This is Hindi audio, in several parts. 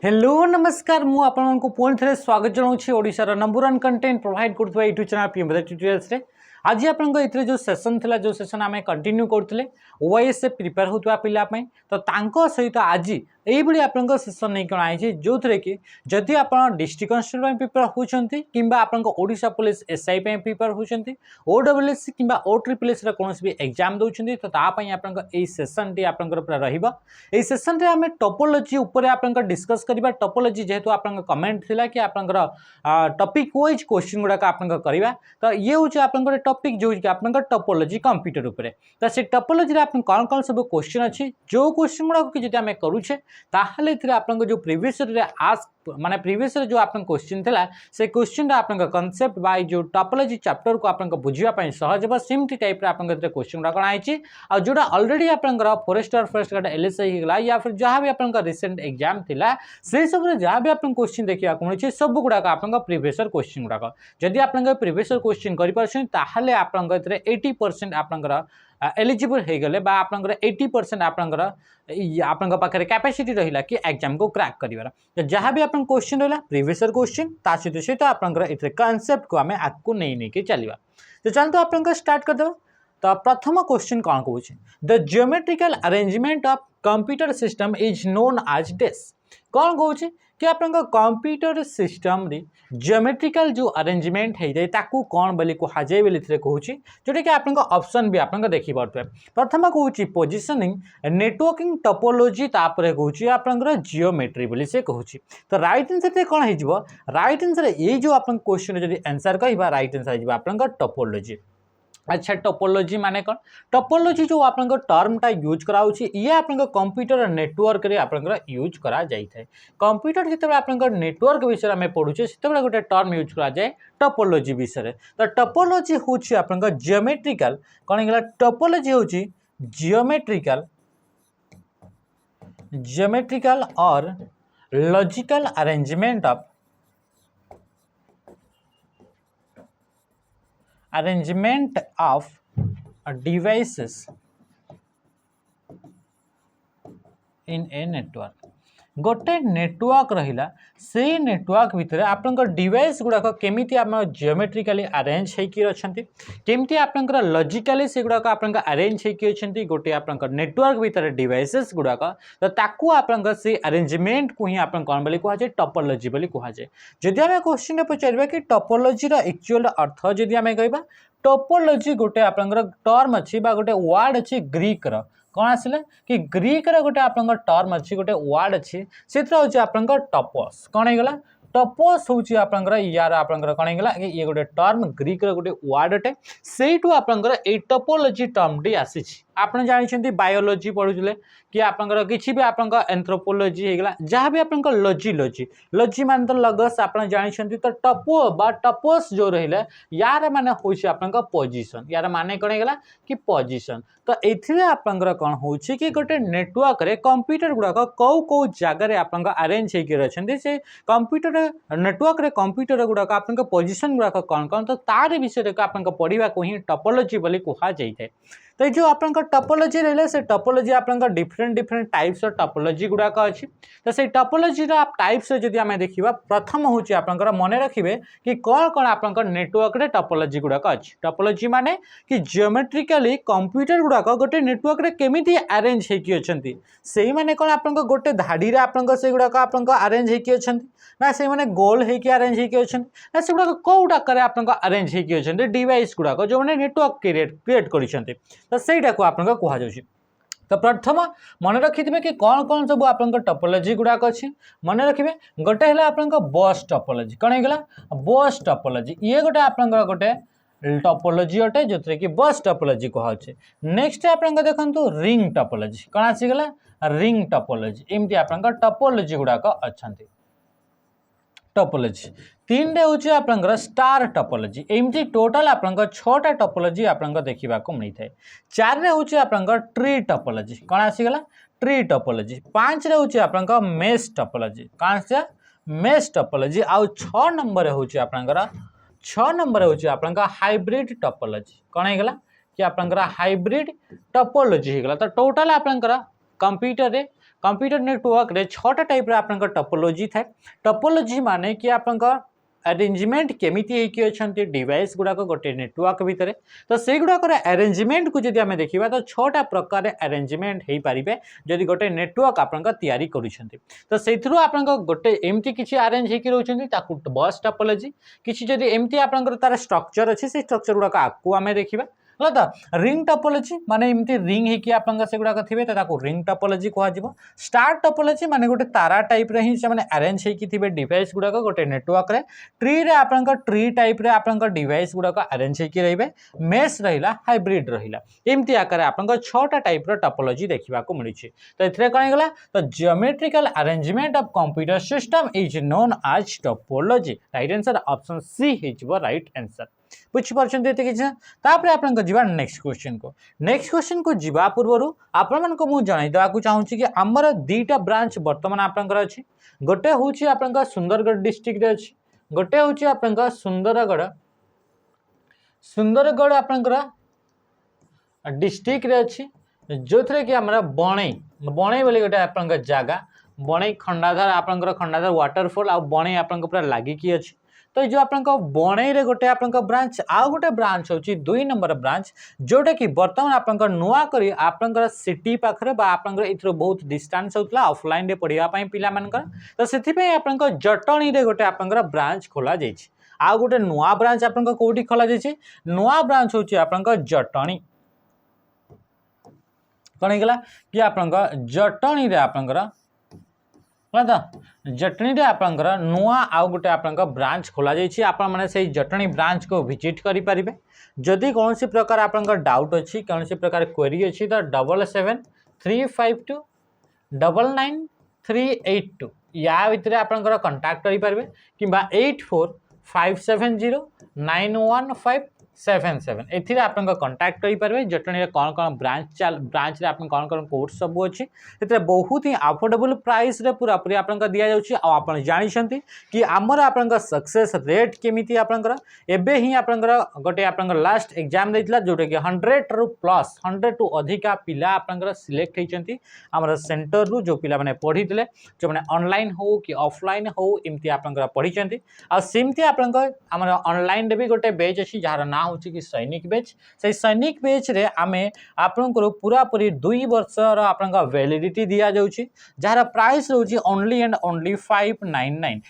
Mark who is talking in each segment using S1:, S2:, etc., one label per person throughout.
S1: हेलो नमस्कार मु आपको पुणी थे स्वागत जनाऊँ ओडिशार नंबर वन कंटेंट प्रोवाइड कर यूट्यूब चैनल पीएम ट्यूटोरियल्स रे आज आपन जो सेशन थिला जो सेशन आम कंटिन्यू करते ओवाईएस से प्रिपेयर होता पिलापाई तो तांको सहित आज यही आप सेशन नहीं कण आई जो थे कि जदि आप डिस्ट्रिक्ट कन्स्टेबल प्रिपेयर होती कि ओडिशा पुलिस एसआई प्रिपेयर होती ओडब्ल्यूएस कि ओट्रिपल्एस कौन भी एग्जाम दौरान तो तापाई आप सेसन टी आपंकर पूरा रही सेसन रे आम टोपोलॉजी उपर आप डिस्कस करवा टोपोलॉजी जेहेतु आप कमेंट थिला कि आपंकर टॉपिक वाइज क्वेश्चन गुड़ाक आप करवा तो ये हूँ आप टॉपिक जो कि आप टोपोलॉजी कंप्यूटर उपरे तो से टोपोलॉजी आप कौन कौन सब क्वेश्चन अच्छी जो क्वेश्चन गुड़ाक जब आम करुचे ताहले आप जो प्रीवियस आस्क माने प्रीवियस जो आप क्वेश्चन थिला से क्वेश्चन आप कॉन्सेप्ट बा जो टोपोलॉजी चैप्टर को आप बुझापी सहज हे सेमती टाइप आप क्वेश्चन गुड़ा कौन आई आ जोटा अलरेडी आप फॉरेस्टर गार्ड एलएसआई होगा या फिर जहाँ भी आप रिसेंट एग्जाम थिला से सब जहाँ भी आप क्वेश्चन देखा मिले सब गुड़ाक आप प्रीवियस क्वेश्चन गुड़ाक जदि आप प्रीवियस क्वेश्चन कर आप 80% आप एलिजिबल हो गले बा आपनकर 80% आपनकर पाखे कैपेसिटी रहिला कि एग्जाम को क्रैक करिवार तो जहाँ भी आपन क्वेश्चन रहिला प्रीवियस क्वेश्चन ता सहित आपनकर इथे कांसेप्ट को आमे आगको नहीं के चलिबा तो चलतो आपनकर स्टार्ट कर देबा तो प्रथम क्वेश्चन कौन कहूँ the geometrical arrangement of computer system is known as this कौन कहूँ कि आप कंप्यूटर सिस्टम रे जियोमेट्रिकल जो अरेंजमेंट है ताकू कौन बोली कहुए बोली कहूँ जोटा कि आप ऑप्शन भी आप देखी पारे प्रथम कहूँ पोजिशनिंग नेटवर्किंग टोपोलॉजी तापर कहूँ आप जियोमेट्री बोली से कहूँ तो राइट आंसर कौन हो राइट आंसर ये जो आप क्वेश्चन जब आंसर कह राइट आंसर हो टोपोलॉजी अच्छा टोपोलॉजी माने कौन टोपोलॉजी जो आप टर्मटा यूज कराऊँगी ये आप कंप्यूटर नेटवर्क रे आप यूज करा जाए कंप्यूटर जिते आप नेटवर्क विषय में पढ़ुचे से गोटे टर्म यूज करा जाए टोपोलॉजी विषय तो टोपोलॉजी हूँ आप जियोमेट्रिकल कौन है टोपोलॉजी हूँ जियोमेट्रिकल और logical arrangement of devices in a network गोटे नेटवर्क रहिला से नेटवर्क भितर आपनकर डिवाइस गुड़ाक केमिति आप जियोमेट्रिकली अरेंज होकर अच्छा केमती आपनकर लॉजिकली से गुड़ाक आप अरेंज होकर अच्छा गोटे आपनकर नेटवर्क भितर डिवाइसेस गुड़ाक तो ताकू आपनकर से अरेंजमेंट को ही आप कौन बोली कहुए टोपोलॉजी बोली कहुए जदि आम क्वेश्चन पचार कि टोपोलॉजी एक्चुअल अर्थ जदि आम कहबा टोपोलॉजी गोटे आपनकर टर्म अच्छी गोटे वर्ड अच्छी ग्रीक रो कौन आसिला कि ग्रीक रे गोटे आप टर्म अच्छी गोटे वर्ड अच्छी से हूँ टॉपस कौन होगा टॉपस हूँ आपंकर यार आपंकर कौन होगा कि ये गोटे टर्म ग्रीक रे गोटे वर्ड अटे से आपंकर ये टोपोलॉजी टर्म टी आसी आप जानते बायोलॉजी पढ़ुले कि आपंकर किसी भी आप एंथ्रोपोलॉजी होगा जहाँ भी आप लॉजी लॉजी लॉजी मान तो लगस आप जानते तो टपो बा टपोस जो रहा यार माने हूँ आप पोजिशन यार माने कौन होगा कि पोजिशन तो ये आपंकर कौन हो कि गोटे नेटवर्क रे कंप्यूटर गुड़ाक कौ कौ जगार आप अरेंज होकर अच्छा से कंप्यूटर नेटवर्क रे कंप्यूटर गुड़ाक आप पोजिशन गुड़ाक कौन कौन तो तार विषय आप पढ़ा को ही टोपोलॉजी बोली कहुए तो जो आप टोपोलॉजी रहा से टोपोलॉजी आप डिफरेंट डिफरेंट टाइप्स टोपोलॉजी गुड़ाक अच्छी तो से टोपोलॉजी टाइप्स जब आम देखा प्रथम हूँ आपंकर मन रखिए कि कौन कौन आप नेटवर्क रे टोपोलॉजी गुड़ाक अच्छी टोपोलॉजी माने कि जियोमेट्रिकली कंप्यूटर गुड़ाक गोटे नेटवर्क रे केमिति अरेंज होकी अच्छी से माने कौन आप गोटे धाड़ी रे आप से गुड़ाक आप अरेंज होकी अच्छी ना से माने गोल होकी अरेंज होकी अच्छी ना से गुड़ाक कौ डाकर आप अरेंज होकी अच्छी डिवाइस गुड़ाक जो मैंने नेटवर्क क्रिएट कर तो सहीटा को आप कहुच्छी तो प्रथम मन रखिथे कि कौन कौन सब आप टोपोलॉजी गुड़ाक अच्छी मन रखिए गोटे है आप बस टोपोलॉजी कौन होगा बस टोपोलॉजी ये गोटे आप गोटे टोपोलॉजी अटे जो कि बस टोपोलॉजी कहुचे नेक्स्ट आप देखो रिंग टोपोलॉजी कौन आसीगला रिंग टोपोलॉजी एमती आप टोपोलॉजी गुड़ाक अच्छा टोपोलॉजी तीन हूँ आप स्टार टोपोलॉजी एमती टोटाल आप छटा टोपोलॉजी आप देखा मिलता है चार हूँ आप ट्री टोपोलॉजी कौन आसीगला ट्री टोपोलॉजी पाँच हूँ आप मेश टोपोलॉजी कौन आसा मेश टोपोलॉजी आउ 6 नंबर हूँ आप 6 नंबर हूँ आप हाइब्रिड टोपोलॉजी कौन होगा कि आप हाइब्रिड टोपोलॉजी होगा तो टोटाल आप कंप्यूटर रे कंप्यूटर नेटवर्क रे 6टा टाइप रे आपनकर टोपोलॉजी थाए। टोपोलॉजी माने कि आपनकर अरेंजमेंट केमिति हेकि अछंती डिवाइस गुडाक गोटे नेटवर्क भितर। तो से गुडाकर अरेंजमेंट को जदि आमे देखिबा तो 6टा प्रकार अरेंजमेंट हेई पारिबे जदि गोटे नेटवर्क आपनका तयारी करूछंती। तो सेथिरु आपनका गोटे एमती किछि अरेंज हेकि रहउछंती ताकू बस टोपोलॉजी। किछि जदि एमती आपनकर तार स्ट्रक्चर अछि से स्ट्रक्चर गुडाक आकू आमे देखिबा। हला रिंग टोपोलॉजी माने एमती रिंग हेकि आपनका से गुडाक थिबे ताकू रिंग टोपोलॉजी कहवा जिवो। स्टार टोपोलॉजी माने गोटे तारा टाइप रे ही से माने अरेंज हेकि थिबे डिवाइस गुडाक गोटे नेटवर्क रे। ट्री रे आपनका ट्री टाइप रे आपनका डिवाइस गुडाक अरेंज हेकि रहिबे। मेश रहिला हाइब्रिड रहिला एमती आकार आपनका 6टा टाइप रो टोपोलॉजी देखिबा को मिलुछि। तो एथरे कोन गला तो geometrical arrangement of computer system is known as topology. Right answer option C हिजबो राइट आंसर। बुझि परछन देते किछ तापर आपन को जीवा नेक्स्ट क्वेश्चन को। नेक्स्ट क्वेश्चन को जीवा पूर्वरु आपन मन को मु जणाई देबा को चाहू छी कि हमर दीटा ब्रांच वर्तमान आपन कर अछि। गोटे होछि आपन का सुंदरगढ़ डिस्ट्रिक्ट रे अछि। गोटे होछि आपन का सुंदरगढ़ आपन कर डिस्ट्रिक्ट रे अछि जो थरे कि हमरा बणई बोली गोटे आपन का जागा बणई खंडाधार आपन कर खंडाधार वाटरफॉल आ बणई आपन को पूरा लागि की अछि। तो जो आपन बणई रे गोटे आपन ब्रांच आ गोटे ब्रांच होची 2 नंबर ब्रांच जोटा कि वर्तमान आपन नुआ करी आपन सिटी पाखरे बा आपन इथरो बहुत डिस्टेंस होतला ऑफलाइन रे पढिया पई पिला मानकर। तो सेथि पई आपन जटणी रे गोटे आपन ब्रांच खोला जाईछि। आ गोटे नुआ ब्रांच आपन कोठी खोला जाईछि नुआ ब्रांच होची आपन जटणी कोन हेगला कि आपन जटणी रे आपन जटनी रे आपनकर नुआ आउ गोटे आपनकर ब्रांच खोला जाईछि। आपन माने से जटनी ब्रांच को विजिट करि परिबे। जदि कोनोसी प्रकार आपनकर डाउट अछि कोनोसी प्रकार क्वेरी अछि तो 7735299382 या भितरे आपनकर कांटेक्ट करि परिबे किबा 8457091577 एथिरे आपन कांटेक्ट करि परबे। जटनी रे कोन ब्रांच रे आपन कोन कोर्स सब अछि एथिरे बहुत ही अफोर्डेबल प्राइस रे पूरा पूरी आपन दिया जाउछि। आ आपन जानि छथि कि हमर आपन सक्सेस रेट केमिति आपन एबे ही आपन गोटे आपन लास्ट एग्जाम दैतिला जोटे कि 100 टू अधिका पिला आपन सिलेक्ट हेचंती हमर सेंटर रु जो पिला माने पढितले जो माने ऑनलाइन हो कि ऑफलाइन हो एमति आपन पढिचंती। आ सेमति आपन हमर ऑनलाइन रे भी गोटे बैच अछि जहार ना होछि कि सैनिक बैच। से सैनिक बैच रे आमे आपन पूरा पूरी 2 वर्ष रो आपन वैलिडिटी दिया जाउछि जहार प्राइस रहउछि ओनली एंड ओनली 599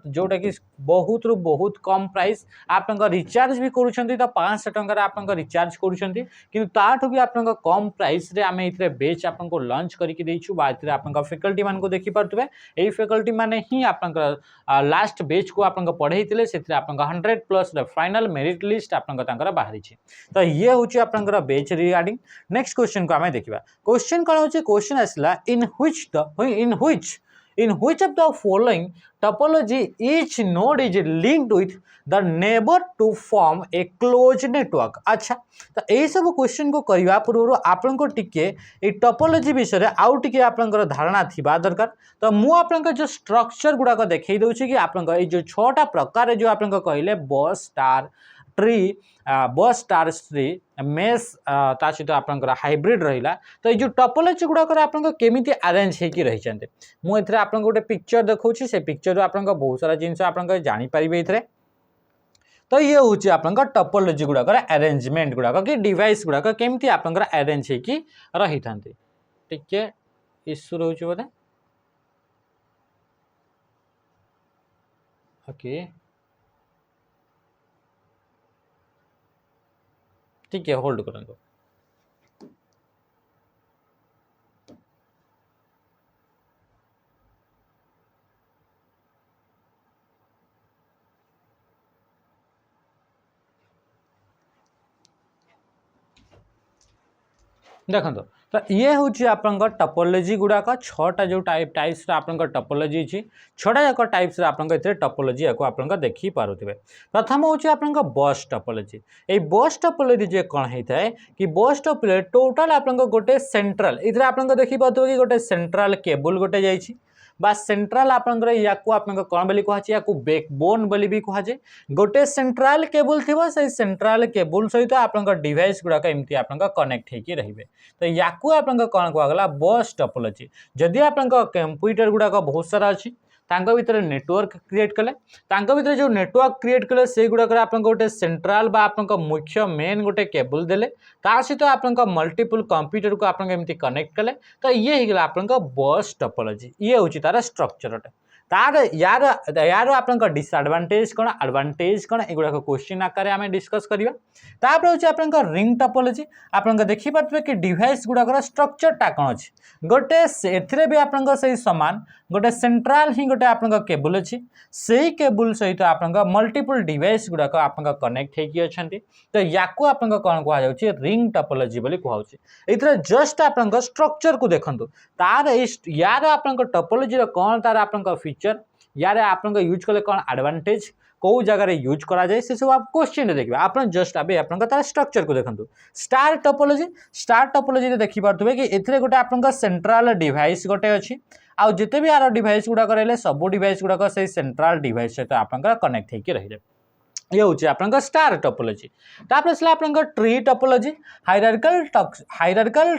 S1: जोटा कि बहुत रु बहुत कम प्राइस। आपन रिचार्ज भी करूछंती तो 500 टंका रे आपन रिचार्ज करूछंती किंतु ताठो भी आपन कम प्राइस रे आमे इथरे बैच आपन को लॉन्च करके देइछु। बा इथरे आपन फैकल्टी मान को देखि परतबे एई फैकल्टी माने ही आपन लास्ट बैच को आपन पढैतिले सेथरे आपन 100+ रे फाइनल मेरिट लिस्ट आपन तांकर बाहरी छी। तो ये होची आपन बैच रिगार्डिंग। नेक्स्ट क्वेश्चन को आमे देखिबा। क्वेश्चन कोन होची क्वेश्चन आसला in which of the following topology each node is linked with the neighbor to form a closed network। अच्छा तो यही सब क्वेश्चन को करवा पूर्व आपन को टिके ए टोपोलॉजी विषय आउ टिके आपन धारणा थिबा दरकार। तो मु आपन जो स्ट्रक्चर गुडा को देखै दउछि कि आपन ए जो 6टा प्रकार जो आपन कहले बस स्टार ट्री बस स्टार ट्री मेस ता सहित आपन हाइब्रिड रहिला। तो ये जो टोपोलॉजी गुडा कर आपन केमिति अरेंज हेकि रहि छन्ते मु एथरे आपन गोटे पिक्चर देखौछि। से पिक्चर रो आपन बहुत सारा जिंस आपन जानि परिबे एथरे। तो ये होछि आपन टोपोलॉजी गुडा कर अरेंजमेंट गुडा कि डिवाइस गुडा केमिति आपन अरेंज हेकि रहि थांते। टिके इश्यू रहउछि बोले ओके ठीक है होल्ड करंतु। देखो तो ये हूँ आपन टोपोलॉजी गुड़ाक 6टा जो टाइप्स आपन टोपोलॉजी अच्छी 6टा जाक टाइप्स आपन टोपोलॉजी को आपन देखी पारुथिबे। प्रथम हूँ आपन बस टोपोलॉजी। ये बस टोपोलॉजी जे कौन होता है कि बस टोपोलॉजी टोटाल आपन गोटे सेंट्रल इधर आपन देखी पाथो कि गोटे सेंट्रल केबल गोटे जाइछि बा सेंट्रल आपनकर या को आपनकर कोन बोली कहै छै या को बैकबोन बोली भी कहै छै गोटे सेंट्रल केबल थिबो से सेंट्रल केबल सहित आपनकर डिवाइस गुडा एमती आपनकर कनेक्ट हेकी रहिबे तो या को आपनकर कोन कहला गला बस टोपोलॉजी जदि आपनकर कंप्यूटर गुडा बहुत सारा अछि तांको भितर नेटवर्क क्रिएट कले तांको भितर जो नेटवर्क क्रिएट कले से गुडा आपन गोटे सेंट्रल बा आपन मुख्य मेन गोटे केबल देले ता सहित आपन मल्टीपल कंप्यूटर को आपन एमती कनेक्ट कले तो ये ही गला आपन बस टोपोलॉजी ये होची तार स्ट्रक्चर तार यार यार आपन डिसएडवांटेज कौन एडवांटेज कौन एगुड़ा क्वेश्चन आकार आम डिस्कस करवा तापर हूँ आपन रिंग टोपोलॉजी आपन देखी पारे कि डिवाइस गुड़ाकर स्ट्रक्चरटा कौन अच्छी गोटे एथिरे भी आपन से सामान गोटे सेंट्रल ही गोटे आपन केबल अच्छी से केबल सहित आपन मल्टीपल डिवाइस गुड़ाक आपन कनेक्ट होगी अच्छा तो या आपन कौन कहुच्छे रिंग टोपोलॉजी बोली कहुच्छे ये जस्ट आपन स्ट्रक्चर को देखु तार यार आपन टोपोलॉजी कौन तार आपन फीचर यार आपन यूज कले कौन एडवांटेज कौ जगह यूज करा जाए से सब आप क्वेश्चन देखिए आप जस्ट अभी आपन तार स्ट्रक्चर को देखो स्टार टोपोलॉजी देखी पारे कि एथिरे गोटे आपन सेंट्रल डिवाइस गोटे अच्छी आउ जिते भी यार डिवाइस गुड़ाक रहे सब डिवाइस गुड़ाक से सेंट्रल डिवाइस सहित आपन कनेक्ट होकर रही ये हूँ आपन स्टार टोपोलॉजी तापर आसला आपन ट्री टोपोलॉजी हायरार्किकल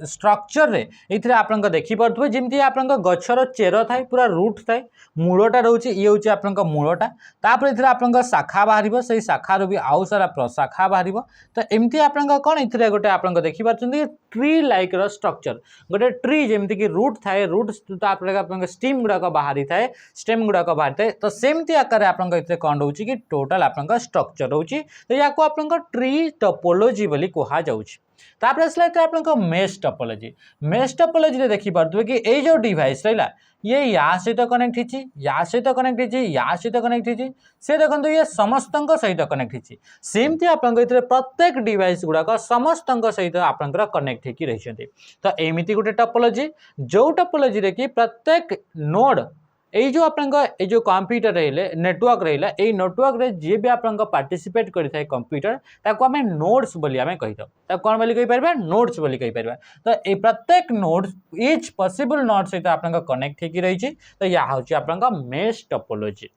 S1: स्ट्रक्चर रे इथिरे आपन देखि परथबे जेमति आपन गछर चेर थाए पूरा रूट थाए मूलटा रहउची ये हूँ आपन मूलटा तापर इथिरे आपन शाखा बाहरिबो सेही शाखा रो भी आउ सारा प्रशाखा बाहरिबो तो एमती आपन कोन इथिरे गोटे आपन देखि परछन्ती ट्री लाइक रो स्ट्रक्चर गोटे ट्री जेमति कि रूट थाए रूट तापर आपन स्टेम गुडा बाहरी थाए स्टेम गुडा बाहरी थाए तो सेमती आकार आपन इथिरे कोन रहउची कि टोटल आपन स्ट्रक्चर होची तो या को आपन ट्री टोपोलॉजी बोली कहा जाउची तापर असला तो आपन मेश टोपोलॉजी रे देखि परथबे कि ए जो डिवाइस रहला ये या सहित कनेक्ट हिची या सहित कनेक्ट हिची या सहित कनेक्ट हिची से देखंतु ये समस्तंक सहित कनेक्ट हिची सेमती आपन इतरे प्रत्येक डिवाइस गुडा समस्तंक सहित आपन कनेक्ट हेकी रहिसंती तो एमिति गुटे टोपोलॉजी जो टोपोलॉजी रे कि प्रत्येक नोड ये जो आपन जो कंप्यूटर रहिले नेटवर्क रहिला ए नेटवर्क रे जे भी आपन पार्टिसिपेट करिथाय कंप्यूटर ताको हमें नोड्स बोली हमें कहि दो ताको कोन बोली कहि परबा नोड्स बोली कहि परबा तो ए प्रत्येक नोड्स ईच पॉसिबल नोड सहित आपन कनेक्ट हेकी रही छी तो या होची आपन मेश टोपोलॉजी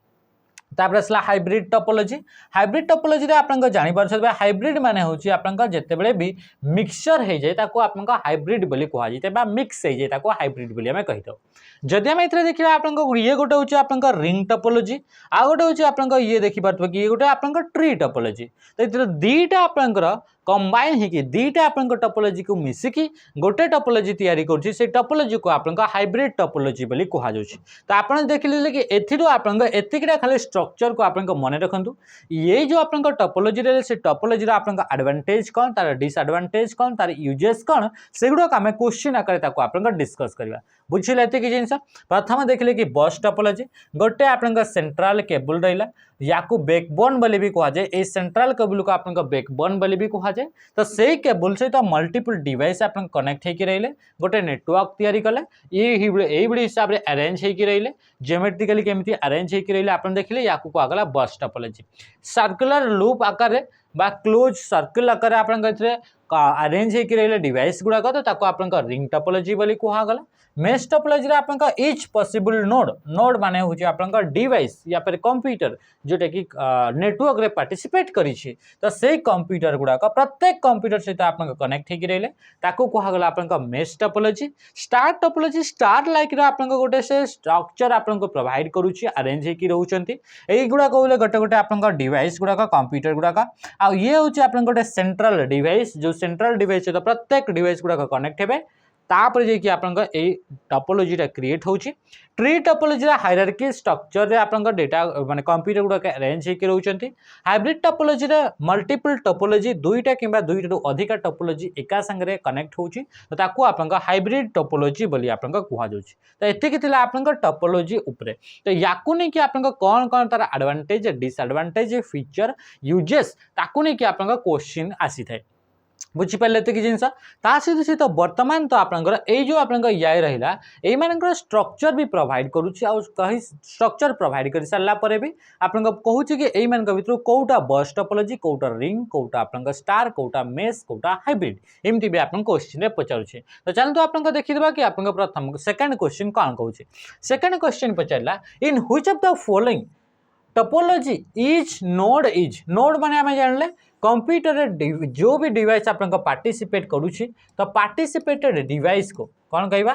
S1: तापर असला हाइब्रिड टोपोलॉजी रे आपन जानि परछबे हाइब्रिड माने होची आपन जेतेबेले भी मिक्सचर हे जाय ताको आपन हाइब्रिड बोली कहा जाय बा मिक्स हे जाय ताको हाइब्रिड बोली हमें कहि दो जदि हम इथरे देखिबा आपन ये गोटे होची आपन रिंग टोपोलॉजी आ गोटे होची आपन ये देखि परथबे कि ये गोटे आपन ट्री टोपोलॉजी तो इथरे दीटा आपन कंबाइन हेकी दीटा आपन टोपोलॉजी को मिसिकी गोटे टोपोलॉजी तैयारी करछि से टोपोलॉजी को आपन हाइब्रिड टोपोलॉजी बोली कहा जाउछि तो आपन देखिले कि एथिरो आपन एतिकटा खाली स्ट्रक्चर को आपन मने रखंतु ये जो आपन टोपोलॉजी रे से टोपोलॉजी रे आपन एडवांटेज कोन तार डिसएडवांटेज कोन तार यूजेस कोन सेगुडा हम क्वेश्चन आकार ताको आपन डिस्कस करबा बुझिले एते कि जिंस प्रथम देखिले कि बस टोपोलॉजी गोटे आपन सेंट्रल केबल रहिला याकू बैकबोन बोली भी कहा जाए ए सेंट्रल केबल को आपन बैकबोन बोली भी कहा जाए तो से केबल सहित मल्टीपल डिवाइस आपन कनेक्ट हेकी रहिले गोटे नेटवर्क तैयारी कले ये हिसाब रे अरेंज हेकी रहिले ज्योमेट्रिकली केमिति अरेंज हेकी रहिले आपन देखिले याकू को आगला बस टोपोलॉजी सर्कुलर लूप आकार रे बा क्लोज सर्कल आकार आपन कथरे अरेंज हेकी रहिले डिवाइस गुडा तो ताको आपन रिंग टोपोलॉजी बोली कहा गला मेश टोपोलॉजी रे आपन ईच पॉसिबल नोड माने होची आपन डिवाइस या फिर कंप्यूटर जोटा कि नेटवर्क रे पार्टिसिपेट करी छी तो से कंप्यूटर गुडा प्रत्येक कंप्यूटर सहित आपन कनेक्ट हेकी रहिले ताको कहा गला आपन मेश टोपोलॉजी स्टार लाइक रे आपन गोटे से स्ट्रक्चर आपन प्रोवाइड करूची अरेंज हेकी रहउचंती एई गुडा कहले गोटे गोटे आपन डिवाइस गुडा कंप्यूटर गुडा आ ये होची आपन गोटे सेंट्रल डिवाइस जो सेंट्रल डिवाइस सहित प्रत्येक डिवाइस गुडा कनेक्ट हेबे तापर जे कि आपन ए टोपोलॉजीटा क्रिएट होची ट्री टोपोलॉजी हायरार्की स्ट्रक्चर रे आपन डेटा माने कंप्यूटर गुडा के अरेंज हेके रहउचंती हाइब्रिड टोपोलॉजी रे मल्टीपल टोपोलॉजी दुईटा किबा दुईटा अधिक टोपोलॉजी एका संग रे कनेक्ट होची तो ताकू आपन हाइब्रिड टोपोलॉजी बोली आपन कहा जाउची तो एते कितिला आपन टोपोलॉजी ऊपरे तो याकू नै कि आपन कोन कोन तार एडवांटेज डिसएडवांटेज फीचर यूजेस ताकू नै कि आपन क्वेश्चन आसी थाए बुझीपारे ये जिनस सहित सहित बर्तमान तो आपंकर ये जो आप रहा ये स्ट्रक्चर भी प्रोवाइड करुच्ची स्ट्रक्चर प्रोवाइड कर सारापर भी आप कहूँ कि यही भर कौटा बस टोपोलॉजी कौटा रिंग कौटा आप स्टार कौटा मेश कौटा हाइब्रिड एमती भी आप क्वेश्चन पचारे तो चलते आप देखीदा कि आप प्रथम सेकेंड क्वेश्चन कौन कहूँ सेकेंड क्वेश्चन पचारा in which of the following topology is node माने आम जानले कंप्यूटर जो भी डिवाइस आप पार्टिसिपेट करुच्ची तो पार्टिसिपेटेड डिवाइस को कौन कहवा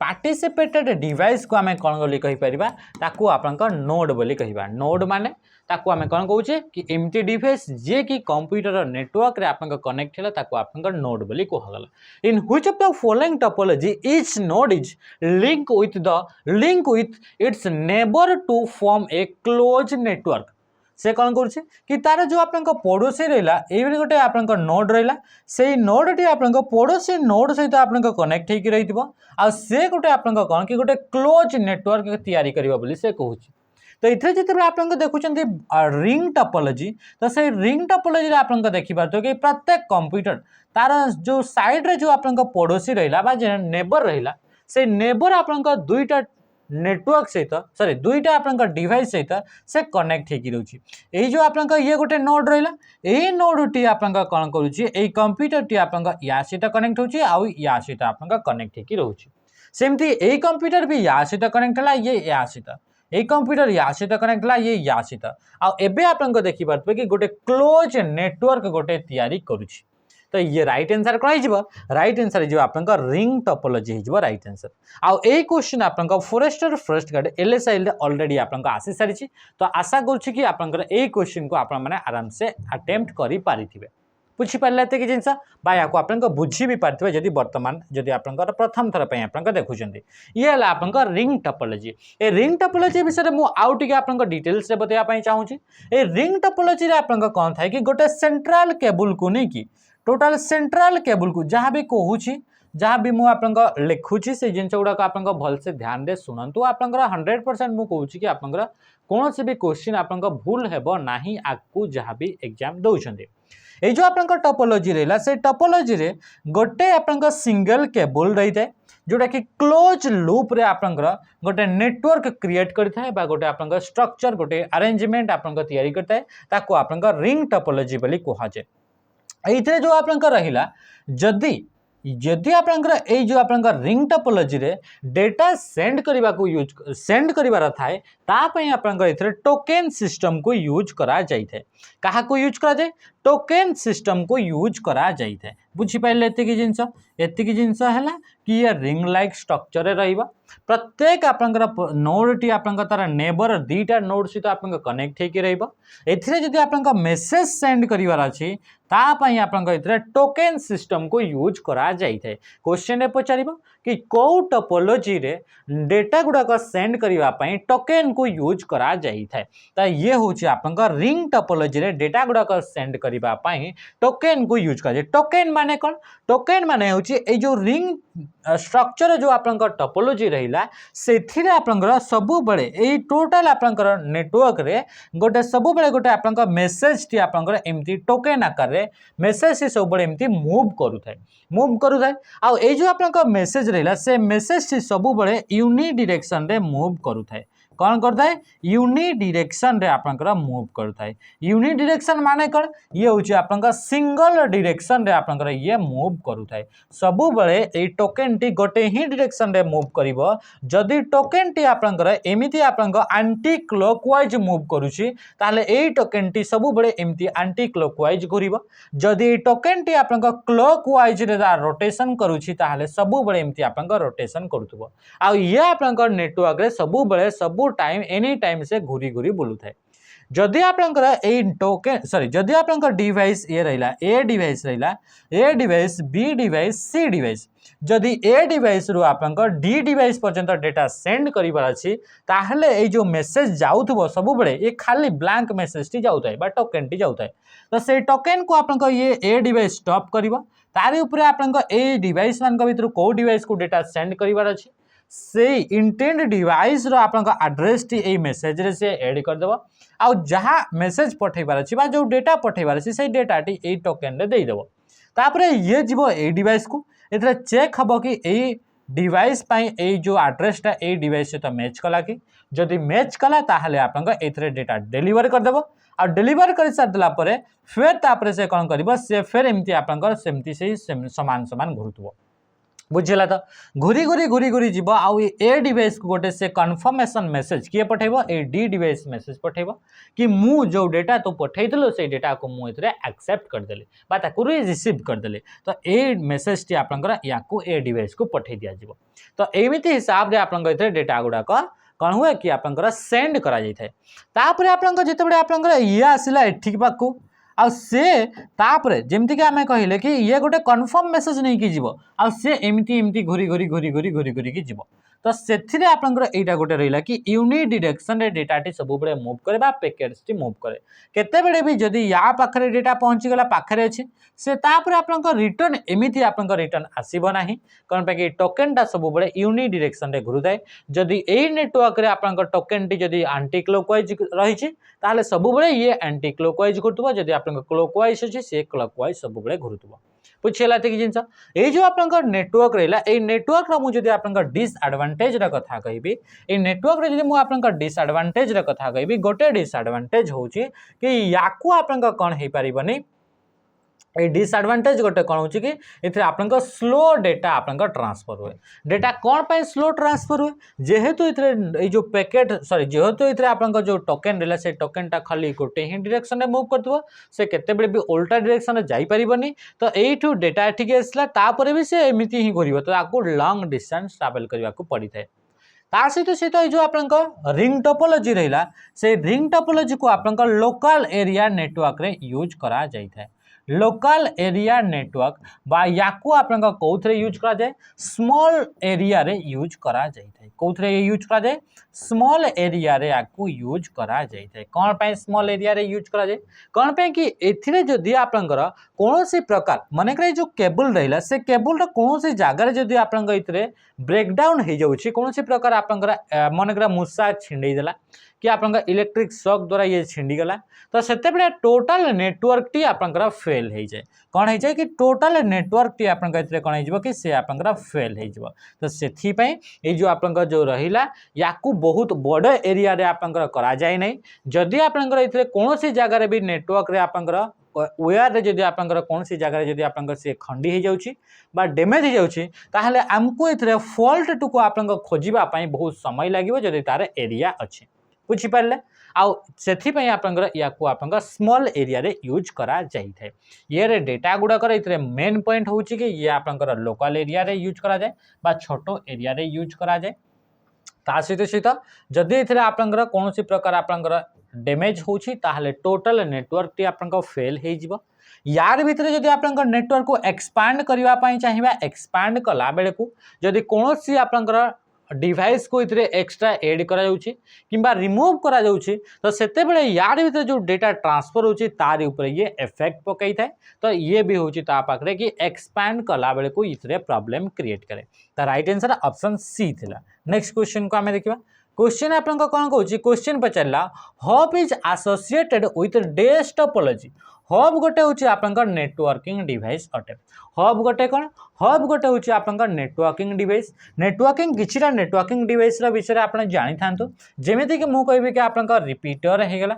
S1: पार्टिसिपेटेड डिवाइस को आम कौन बोली कहीपर ताकू आप नोड बोली कहवा नोड माने ताकू आम कौन कहूचे कि एमती डिवाइस जे कि कंप्यूटर नेटवर्क रे आप कनेक्ट है ताकू आप नोड बोली कहगला in which of the following topology each node is link with its neighbour to form a close network से कौन करुचे कि तार जो आप पड़ोसी रहा ये गोटे आप नोड रहा से नोड आप पड़ोसी नोड सहित आप कनेक्ट होकर रही से गोटे आप कौन कि गोटे क्लोज नेटवर्क तैयारी करिबा बोली से कहूँ तो ये जिते आप देखुं रिंग टोपोलॉजी तो से रिंग टोपोलॉजी आप देखिए कि प्रत्येक कंप्यूटर तार जो साइड रे जो आप पड़ोसी रहा नेबर रहा से नेबर आप दुईटा नेटवर्क सहित सॉरी दुईटा आप डिवाइस सहित से कनेक्ट होगी रोचे यही जो आप ये गोटे नोड रहा यही नोड टी आप कौन करुच्ची कंप्यूटर टी आप या सहित कनेक्ट होची आउ या सहित आप कनेक्ट होगी रोचे सेमती यही कंप्यूटर भी या सहित कनेक्ट है ये या सहित ये कंप्यूटर या सहित कनेक्ट है ये या सहित आबे आप देखिए कि गोटे क्लोज नेटवर्क गोटे तैयारी करुच्ची तो ये राइट आंसर कौन हो राइट आंसर हो आप रिंग टोपोलॉजी हो राइट आंसर आउ ए क्वेश्चन आप forester forest guard LSI already आप आसी सारी तो आशा करुच्ची कि आप क्वेश्चन को आप आराम से अटेम्प्ट कर पारे बुझीपारे ये जिनस या आप बुझी भी पारे जदि बर्तमान जदि आप प्रथम थर पर आप देखुं ये है आप ring topology a ring topology विषय में आउ टे आप डिटेल्स बताइए चाहूँगी ए रिंग टोपोलॉजी आप कौन थाए कि गोटे सेंट्रल केबुल को नहीं कि टोटाल सेंट्रल केबुल को जहाँ भी कहूँ जहाँ भी मुझे लिखुची से जिन गुड़ाक आप भलसे ध्यान दे शुणु आप 100% मुझे कहूँ कि आप कौन भी क्वेश्चन आप भूल हेब नहीं आपको जहाँ भी एग्जाम दौरान ये जो आप टोपोलॉजी रहा से टोपोलॉजी रे गोटे आप सिंगल केबुल रही है जोटा कि क्लोज लूप रे आप गोटे नेटवर्क क्रिएट करता है गोटे आप स्ट्रक्चर गोटे अरेंजमेंट आप तैयारी करता है ताको आप रिंग टोपोलॉजी बोली कहुए ये जो आप रहा जदि जदि आप जो आप रिंग टोपोलॉजी रे डेटा सेंड करने को यूज सेंड करार थाए तापाई आप टोकेन सिस्टम को यूज करा जाए क्या को यूज करा जाए टोकेन सिस्टम को यूज करा जाए बुझीपारे एतिक जिनस है कि ये रिंग लाइक स्ट्रक्चर रहा प्रत्येक आप नोड टी आप तार नेबर दीटा नोड सहित आप कनेक्ट होती आप मेसेज सेंड करार अच्छी तापाई आप टोकेन सिस्टम को यूज करा जाए क्वेश्चन पचार कि कौ टोपोलॉजी रे डेटा गुड़ाक सेंड करने टोकेन को यूज करा जाए तो ये हूँ आप रिंग टोपोलॉजी रे डेटा गुड़ाक सेंड करने टोकेन को यूज कर टोकेन माने कौन टोकेन माने हूँ जो रिंग स्ट्रक्चर जो आप टोपोलॉजी रहा से सब बड़े टोटाल आप नेटवर्क रे गोटे सब बड़े गोटे आप मेसेज टी आप एमती टोकेन आकार मेसेज सब बड़े एमती मूव करूए आ जो आप मेसेज रहा से मेसेज टी सब बड़े यूनि डायरेक्शन रे मूव करूए कौन करता है यूनि डायरेक्शन रे आप मूव करता है यूनि डायरेक्शन माने कौन ये हूँ आप सिंगल डायरेक्शन रे आप ये मूव करूए सब बड़े टोकेन टी गोटे ही डायरेक्शन रे मूव करिवो जदि टोकेन टी आप एमती आप आंटी क्लॉकवाइज मूव करुची ताले ए टोकेन टी सब बड़े एमती आंटी क्लॉकवाइज घूरिबो जदि टोकेन टी आप क्लॉकवाइज रे रोटेशन करुची ताले सब बड़े एमती आप रोटेशन करुथबो आ ये आप नेटवर्क रे सब बड़े सब टाइम एनी टाइम से घूरी घूरी बुलू थाए जदि आप टोकेन सॉरी जदि आप डिवाइस ये रहा ए डिवाइस रहा A device B device C device D A device रु आप डी डिवाइस पर्यंत डेटा सेंड करार अच्छी ताहले ये जो मेसेज जाऊथबो सब बड़े ये खाली ब्लैंक मेसेज टी जाउथाय बा टोकेन टी जाउथाय तो से टोकेन को आप ये ए डिवाइस स्टॉप करिवो तारि ऊपर आप ए डिवाइस मान भीतर को डिवाइस को डेटा सेंड करार अच्छी से इंटेंड डिवाइस रो आपन एड्रेस टी ए मेसेज रे से ऐड कर देबो आ जहाँ मेसेज पठेबार अछि बा जो डेटा पठेबार अछि से डेटा टी ए टोकन रे देई देबो तापरे ये जीवो ए डिवाइस को एतरे चेक हबो कि ए डिवाइस पाई ए जो एड्रेसटा ए डिवाइस सहित मैच कला कि जदि मैच कला ताहले आपन एथरे डेटा डिलीवर कर देबो आ डिलीवर कर सार देला परे फिर तापरे से कोन करबो से फिर एमती आपन सेमती से समान समान घुरुतबो बुझिला तो घूरी घूरी घूरी घूरी जीव आउ ए डिवाइस को गोटे से कन्फर्मेशन मेसेज किए पठेबो ए डी डिवाइस मेसेज पठेबो कि मु जो डेटा तो पठेइतलो से डेटा को मु एथरे एक्सेप्ट कर देले बा ताकू रिसीव कर देले तो ए मेसेज टी आपनकर याकू ए डिवाइस को पठे दिया जीवो तो एमिति हिसाब रे आपनकर एथरे डेटा गुडा को कौन हुए कि आपनकर सेंड करा जाय थाए तापरे आपनकर जेतेबेले आपनकर ये आसिला एठिक पाकू आ से तापरे जेमति कि आमे कहिले कि ये गोटे कन्फर्म मेसेज नहीं कि जीवो आ से एमती एमती घुरी घुरी घुरी घुरी घुरी घुरी कि जीवो तो सेथिरे आपनकर एटा गोटे रहिला कि यूनिट डायरेक्शन रे डेटा टी सब बळे मूव करे बा पैकेट्स टी मूव करे केते बेले भी जदी या पाखरे डेटा पहुंची गला पाखरे अछि से तापरे आपनकर रिटर्न एमिति आपनकर रिटर्न आसीबो नाही कोन पे कि टोकन टा सब बळे यूनिट डायरेक्शन रे घुरुदाय जदी ए नेटवर्क रे आपनकर टोकन टी जदी एंटी क्लॉकवाइज रही छि ताहले सब बळे ये एंटी क्लॉकवाइज घुरतबो जदी आपनकर क्लॉकवाइज अछि से क्लॉकवाइज सब बळे घुरतबो बुझेला ते कि जिंस ए जो आपनकर नेटवर्क रहला ए नेटवर्क रा मु जदी आपनकर डिसएडवांटेज रा कथा कहबी ए नेटवर्क रे जदी मु आपनकर डिसएडवांटेज रा कथा कहबी गोटे डिसएडवांटेज होची कि याकू आपनकर कोन हे परिबनी ए डिसएडवांटेज गोटे कौन होची कि एथरे आपनका स्लो डेटा आपनका ट्रांसफर हुए डेटा कौन पे स्लो ट्रांसफर हुए जेहेतु एथरे ए जो पैकेट सॉरी जेहेतु एथरे आपनका जो टोकन रहला से टोकन टा खाली गोटे ही डायरेक्शन रे मूव करतबो से केते बेले भी उल्टा डायरेक्शन रे जाई परिबनी तो एठू डेटा एठिके आसला तापरे भी से एमिति ही करिवो तो आकू लॉन्ग डिस्टेंस ट्रैवल करबा को पड़ी थाए ता सहित जो आपनका रिंग टोपोलॉजी रहला से रिंग टोपोलॉजी को आपनका लोकल एरिया नेटवर्क रे यूज करा जाई थाए लोकल एरिया नेटवर्क बा याकू आपनका कोथरे यूज करा जाए स्मॉल एरिया रे यूज करा जाय थाए कोथरे यूज करा जाए स्मॉल एरिया रे याकू यूज करा जाय थाए कोन पे स्मॉल एरिया रे यूज करा जाए कोन पे कि एथिरे जदी आपनकर कोनोसी प्रकार माने करे जो केबल रहला से केबल रा कोनोसी जागा रे जदी आपनका इतरे ब्रेकडाउन हे जाउची कोनोसी प्रकार आपनकर माने करे मुसा छिंडई देला कि आपनका इलेक्ट्रिक शॉक द्वारा ये छिंडी गला तो सेते बेले टोटल नेटवर्क टी आपनकर फेल हे जाय कोन हे जाय कि टोटल नेटवर्क टी आपनका इतरे कोन हे जबो कि से आपनकर फेल हे जबो तो सेथि पई ए जो आपनका जो रहिला याकू बहुत बड़ एरिया रे आपनकर करा जाय नै जदी आपनकर इतरे कोनोसी जागा रे भी नेटवर्क रे आपनकर वेयर रे जदी आपनकर कोनोसी जागा रे जदी आपनकर से खंडी हे जाउची बा डैमेज हे जाउची ताहले हमको इतरे फॉल्ट टू को आपनकर खोजिबा पई बहुत समय लागिवो जदी तार एरिया अछि बुझी पारले आउ सेथि पई आपनकर याकू आपनकर स्मॉल एरिया रे यूज करा जाई थाए ये रे डेटा गुडा कर इतरे मेन पॉइंट होउची कि ये आपनकर लोकल एरिया रे यूज करा जाय बा छोटो एरिया रे यूज करा जाय ता सहित जदि इतरे आपनकर कोनोसी प्रकार आपनकर डैमेज होउची ताहले टोटल नेटवर्क टी आपनकर फेल हे जिवो यार भितरे जदि आपनकर नेटवर्क को एक्सपांड करिवा पई चाहिबा एक्सपांड कला बेले को जदि कोनोसी आपनकर डिवाइस को इतरे एक्स्ट्रा ऐड करा जाउची किंबा रिमूव करा जाउची तो सेते बेले यार भितरे जो डेटा ट्रांसफर होउची तार ऊपर ये इफेक्ट पकई थाए तो ये भी होउची ता पाखरे कि एक्सपांड कला बेले को इतरे प्रॉब्लम क्रिएट करे तो राइट आंसर ऑप्शन सी थिला नेक्स्ट क्वेश्चन को हमें देखिबा क्वेश्चन आपन कोन कहूची क्वेश्चन पचारला hub is associated with desk topology hub गोटे होची आपनकर नेटवर्किंग डिवाइस अटे हब गोटे कोन हब गोटे होची आपनकर नेटवर्किंग डिवाइस नेटवर्किंग किछिरा नेटवर्किंग डिवाइस रा विषय रे आपन जानि थांतो जेमिति कि मु कहबे कि आपनकर रिपीटर हे गेला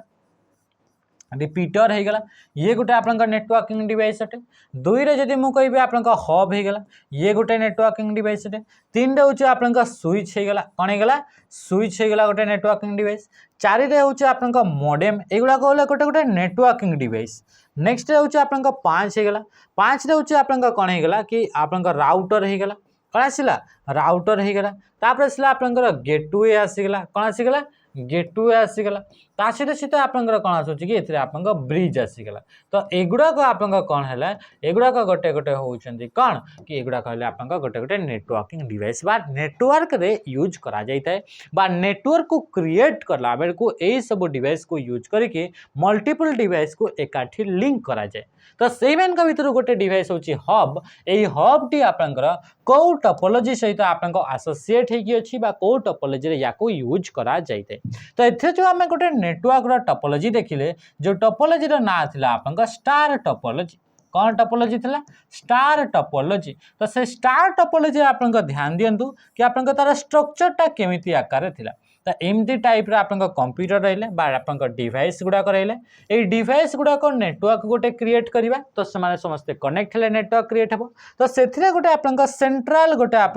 S1: रिपीटर हे गला ये गोटे आपनकर नेटवर्किंग डिवाइस अटे दुई रे जदी मु कहबे आपनकर हब हे गला ये गोटे नेटवर्किंग डिवाइस अटे तीन रे होची आपनकर स्विच हे गला कोन हे गला स्विच हे गला गोटे नेटवर्किंग डिवाइस चारि रे होची आपनकर मॉडेम एगुडा कहले गोटे गोटे नेटवर्किंग डिवाइस नेक्स्ट रे होची आपनकर पांच हे गला पांच रे होची आपनकर कोन हे गला कि आपनकर राउटर हे गला कोन आसिला राउटर हे गला तापर आसिला आपनकर गेटवे आसी गला कोन आसी गला गेटवे आसीगला ता सहित आपनकर कोन आसुची कि एथरे आपनकर ब्रिज आसीगला तो एगुडा को आपनकर कोन हैला एगुडा को गोटे गोटे होउचंती कोन कि एगुडा कहले आपनकर गोटे गोटे नेटवर्किंग डिवाइस बा नेटवर्क रे यूज करा जायताय बा नेटवर्क को क्रिएट करला बेल को ए सब डिवाइस को यूज करके मल्टीपल डिवाइस को एकाठी लिंक करा जाय तो सेवन का भीतर गोटे डिवाइस होची हब ए हब टी आपनकर कौ टोपोलॉजी सहित आपन आसोसिएट होगी कौ टोपोलॉजी या यूज करा जाए। तो ये जो आम गोटे नेटवर्क टोपोलॉजी देखिले जो टोपोलॉजी ना था आपन स्टार टोपोलॉजी कौन टोपोलॉजी थी स्टार टोपोलॉजी। तो से स्टार टोपोलॉजी आप ध्यान दिंतु कि आप तार स्ट्रक्चरटा केमी आकार थी। तो एमती टाइप आप कंप्यूटर रही आप डिवाइस गुड़ाक रही ये डिवाइस गुड़ाक नेटवर्क गोटे क्रिएट करवा तो से समस्ते कनेक्ट हेले नेटवर्क क्रिएट हे। तो से गोटे आप सेंट्रल गोटे आप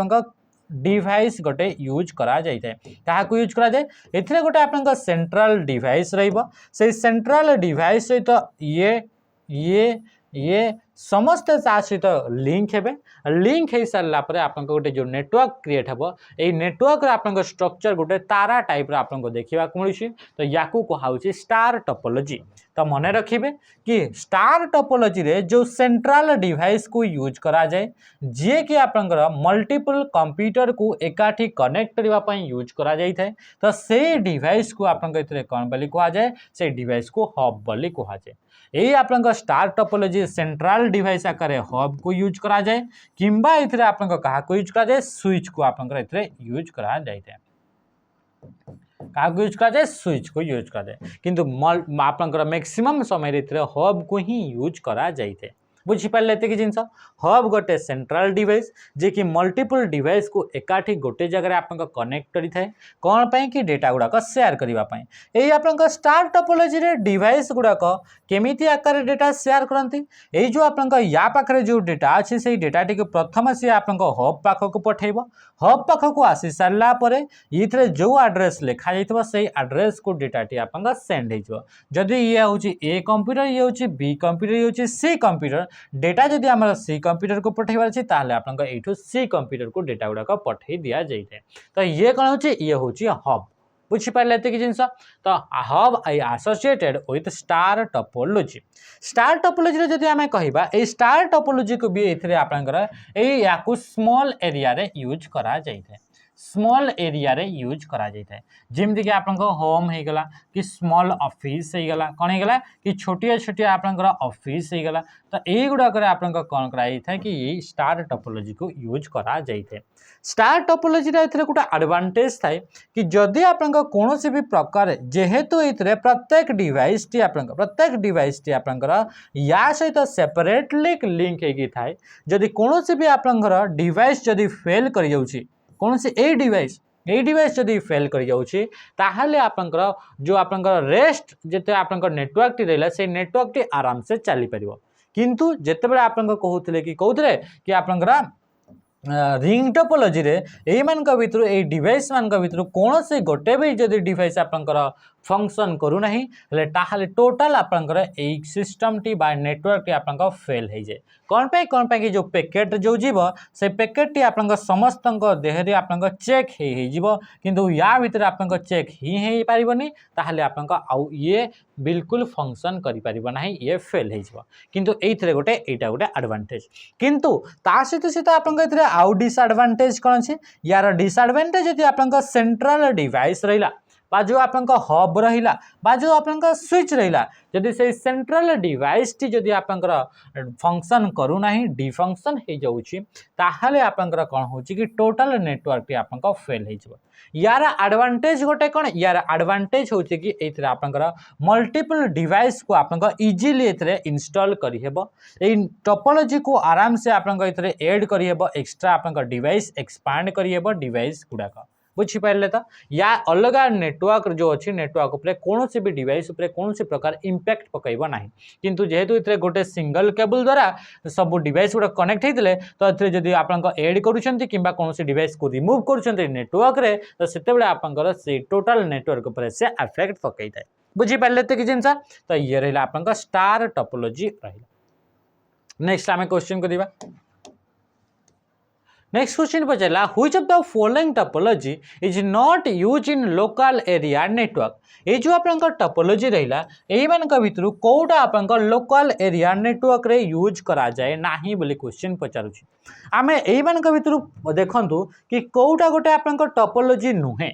S1: डिवाइस गोटे यूज करा जाए क्या यूज करा जाए एथिरे गोटे आप सेंट्रल डिवाइस रहिबो से सेंट्रल डिवाइस सहित ये समस्ते सहित लिंक हेबे लिंक हो सारा पर आप गोटे जो नेटवर्क क्रिएट हे ये नेटवर्क आप स्ट्रक्चर गोटे तारा टाइप आपको देखा मिलूँ। तो या कहुच्छे स्टार टोपोलॉजी। तो मन रखिए कि स्टार टोपोलॉजी रे जो सेंट्रल डिवाइस को यूज करा जाए जी कि आप मल्टीपल कंप्यूटर को एकाठी कनेक्ट करने यूज करा जाए। तो से डिवाइस को आप कौन बोली कह जाए से डिवाइस को हब बोली कह जाए। यही आप स्टार टोपोलॉजी सेंट्रल डिवाइस आकार हब को यूज करा जाए किंबा इथरे आप क्या यूज करा जाए स्विच को आप यूज करा जाए क्या यूज करा जाए स्विच को यूज करा जाए किंतु आप मैक्सिमम समय हब को ही यूज करा जाए। बुझीपारे ये जिनस हब गोटे सेंट्रल डिवाइस जे कि मल्टीपल डिवाइस को एकाठी गोटे जगह आप कनेक्ट करि थाए कौन पाई कि डेटा गुड़ाक शेयर करने यही आप स्टार टोपोलॉजी रे डिवाइस गुड़ाक केमिति आकार डेटा शेयर करती यही जो आप या पाखे जो डेटा अच्छे से डेटा टी प्रथम सी आप हब पाखक पठेब हब पाखक आसी सारापर ये जो आड्रेस लिखा जाइए से आड्रेस को डेटा टी आप सेंड होदी ये हूँ ए कंप्यूटर ये हूँ बी कंप्यूटर ये हूँ सी कंप्यूटर डेटा जदि आम सी कंप्यूटर को पठेबार अच्छे आप सी कंप्यूटर को डेटा गुड़ाक पठे दि जाए। तो ये कौन हो ये हूँ हब बुझीपारे ये जिनस। तो hub I associated with star topology. Star topology जदि आम कहबा ए स्टार टोपोलॉजी को भी ये आपंकर या स्मॉल एरिया रे यूज करा जाए स्मॉल एरिया रे यूज करा जाए जमती कि आप होम हो गला कि स्मॉल ऑफिस हो गला कौन हो गला कि छोटिया छोटिया आपंकर ऑफिस हो गला। तो ये गुड़ाक आप कौन कराई कि ये स्टार टोपोलॉजी को यूज करा जाए। स्टार टोपोलॉजी गोटे एडवांटेज थाए कि जदि आप कौन भी प्रकार जेहेतु ये प्रत्येक डिवाइस टी आपंकर या सहित सेपरेटली लिंक होगी थाए जदि कौन भी आपंकर डिवाइस जदि फेल कर जाउछि कौन से ए डिवाइस जदि फेल कर जाउछि ताहले आपंकर जो आपंकर रेस्ट जते आपंकर नेटवर्क टी रहला से नेटवर्क टी आराम से चली परिबो किंतु जेतेबेले आपंकर कहउतले कि आपंकर रिंग टोपोलॉजी रे एई मानक भितर ए डिवाइस मानक भितर कौन से गोटे भी जदि डिवाइस आपंकर फंक्शन करू नहीं हेले ताहले टोटल आपंकर ए सिस्टम टी बा नेटवर्क टी आपंकर फेल हो जाए कौन पे कि जो पैकेट जो जीव से पैकेट टी आपंकर समस्त देहरे आपंकर चेक हो किंतु या भीतर आपंकर चेक ही हो पारिबनी ताहले आपंकर आउ ये बिल्कुल फंक्शन करि परिबो नाही ये फेल हो जाए किंतु एइथरे गोटे एटा गोटे एडवांटेज किंतु ता सहित आपंकर एथरे आउ डिसएडवांटेज कौन अछि यार डिसएडवांटेज यदि आपंकर सेंट्रल डिवाइस रहिला बा जो आपंक हब रहिला बा जो आपंक स्विच रहिला जदि से सेंट्रल डिवाइस टी जदि आपंकर फंक्शन करू नाही डिफंक्शन हो जाउछि ताहले आपंकर कोन होछि कि टोटल नेटवर्क टी आपंक फेल हो जाबो। यार एडवांटेज गोटे कोन यार एडवांटेज होछि कि एथरे आपंकर मल्टीपल डिवाइस को आपंक इजीली एथरे इंस्टॉल करि हेबो ए टोपोलॉजी को आराम से आपंक एथरे ऐड करि हेबो एक्स्ट्रा आपंक डिवाइस एक्सपांड करि हेबो डिवाइस गुडाक बुझीपारे। तो या अलग नेटवर्क जो अच्छी नेटवर्क उपर कौन भी डिवाइस उपर कौन प्रकार इंपैक्ट पकईब ना किंतु जेहेतु ये गोटे सिंगल केबल द्वारा सब डिवाइस गुड़ा कनेक्ट होते तो ये जब आप एड करुँच कि कौन डिवाइस को रिमूव कर नेटवर्क रे तो से आपंकर से टोटल नेटवर्क उपर से अफेक्ट पकई थाए बुझीपारे कि जिनस। तो ये रहा आप स्टार टोपोलॉजी रहा। नेक्स्ट आम क्वेश्चन को नेक्स्ट क्वेश्चन पचारा which of the following topology is not use in local area network. ये जो आप टोपोलॉजी रहा यही मान भर कौटा आप लोकल एरिया नेटवर्क रे यूज करा जाए नाही बोली क्वेश्चन पचारुछि आम यही मान भर देखु कि कौटा गोटे आप टोपोलॉजी नुहे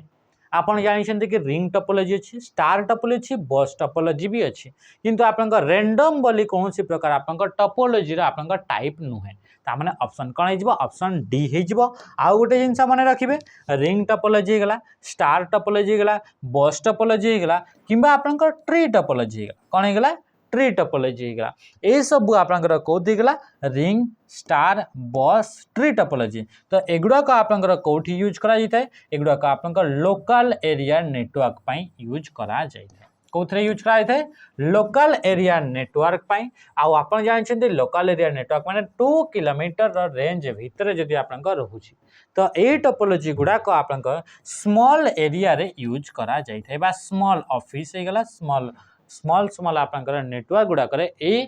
S1: आपन जानते कि रिंग टोपोलॉजी अच्छी स्टार टोपोलॉजी बस टोपोलॉजी भी अच्छी किंतु आप रैंडम बोली कौन प्रकार आप टोपोलॉजी आप टाइप नुहे तामाने ऑप्शन कौन हो ऑप्शन डी हो। आउ गोटे जिनस मन रखिए रिंग टोपोलॉजी होगा स्टार टोपोलॉजी होगा बस टोपोलॉजी होगा किंबा आपनकर ट्री टोपोलॉजी कौन होगा ट्री टोपोलॉजी होगा ये सब आपनकर कौथि गला रिंग स्टार बस ट्री टोपोलॉजी। तो एगुड़ाक आपनकर कौटी यूज करा जाए एगुड़ाक आपनकर लोकल एरिया नेटवर्क पाई यूज करा जाए कौथे यूज कराए लोकल एरिया नेटवर्क पाई आउ आपन जानते लोकल एरिया नेटवर्क माने 2 किलोमीटर रेंज भितर जदि आपनकर रहूची तो ए टोपोलॉजी गुड़ाक आपनकर स्मॉल एरिया रे यूज करा जाए बा स्मॉल ऑफिस हो गला स्मॉल स्मॉल स्मॉल आपनकर नेटवर्क गुड़ाक ए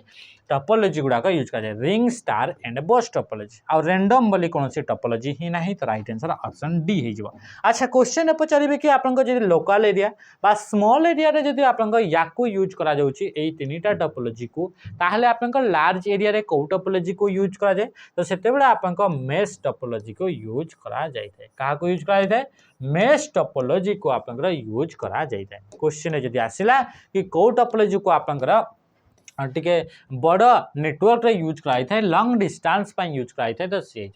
S1: टोपोलॉजी गुड़ाक यूज करा जाए ring star and bus topology आ रैंडम बोली कौन सी टोपोलॉजी ही नहीं तो राइट आंसर ऑप्शन डी हो। अच्छा क्वेश्चन पचारे कि आप लोकल एरिया बा स्मॉल एरिया रे जदि आप याकू यूज करा जाउची एई तीनटा टोपोलॉजी को ताहले आप लार्ज एरिया रे को टोपोलॉजी को यूज करा जाए तो सेते बेले आप मेश टोपोलॉजी को यूज करा जाए कहा को यूज करा जाए मेश टोपोलॉजी को आप यूज करा जाए। क्वेश्चन जदि आसिला कि को टोपोलॉजी को आप टिके बड़ नेटवर्क रे यूज कराई थे लॉन्ग डिस्टेंस पर यूज कराई थे तो सी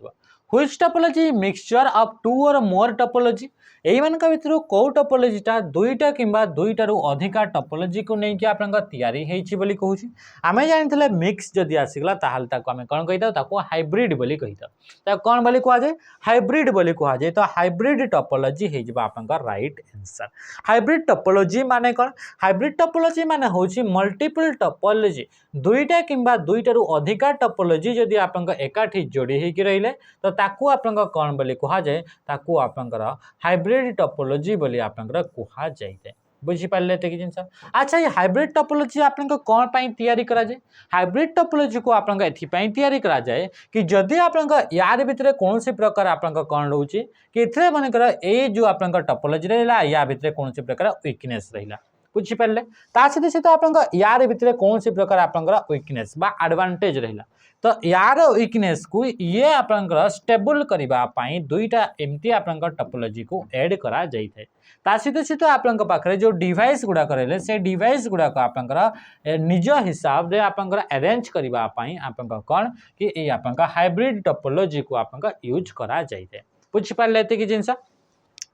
S1: व्हिच टोपोलॉजी मिक्सचर ऑफ 2 और मोर टोपोलॉजी एई मान का भितर को टोपोलॉजीटा दुईटा किंबा दुईटारू अधिका टोपोलॉजी को नहीं कि आपनका तैयारी हेछि बोली कहूछि आमे जानिथले मिक्स जदि आसीगला ताहाल ताको आमे कोन कहिता ताको हाइब्रिड बोली कहिता ता कोन बोली कहा जाय हाइब्रिड बोली कहा जाय तो हाइब्रिड टोपोलॉजी हे जबा आपनका राइट आंसर। हाइब्रिड टोपोलॉजी माने कोन हाइब्रिड टोपोलॉजी माने होछि मल्टीपल टोपोलॉजी दुईटा किंबा दुईटारू अधिका टोपोलॉजी जदि आपनका एकाठी जोड़ी हे कि रहिले तो ताकू आपनका कोन बोली कहा जाय ताकू आपनका हाइब्रिड टोपोलॉजी बोली आपनका कहा जाय बुझी पाले ते कि जिंस। अच्छा ये हाइब्रिड टोपोलॉजी आपन को कौन पाई तैयारी करा जाए हाइब्रिड टोपोलॉजी को आपन एथि पाई तैयारी करा जाए कि जदि आपन यार भितर कौन सी प्रकार आपन कौन रोचे कि एथरे माने कर ए जो आपन टोपोलॉजी रहला या भितर कौन सी प्रकार वीकनेस रहला बुझी पाले ता सहित सहित आपन यार भितर कौन सी प्रकार आपन वीकनेस बा एडवांटेज रहला तो यार वीकनेस को ये आपनकर स्टेबल करबा पाई दुईटा एमती आपनकर टोपोलॉजी को ऐड करा जाई थे ता सहित सहित आपनकर पाखरे जो डिवाइस गुडा करले से डिवाइस गुडा को आपनकर निज हिसाब रे आपनकर अरेंज करबा पाई आपनकर कोन कि ए आपनकर हाइब्रिड टोपोलॉजी को आपनकर यूज करा जाई थे बुझी पाले ते कि जिंस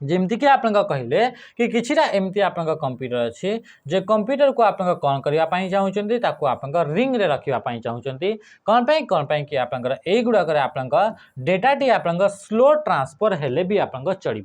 S1: जमती कि आप कहले कि किछिटा एमती आपन कंप्यूटर अच्छे जे कंप्यूटर को आप कौन करने चाहते आप रिंग रे रखा चाहते कौन कि आप गुड़ाक आप डेटाटी आप स्लो ट्रांसफर हेले भी आप चलो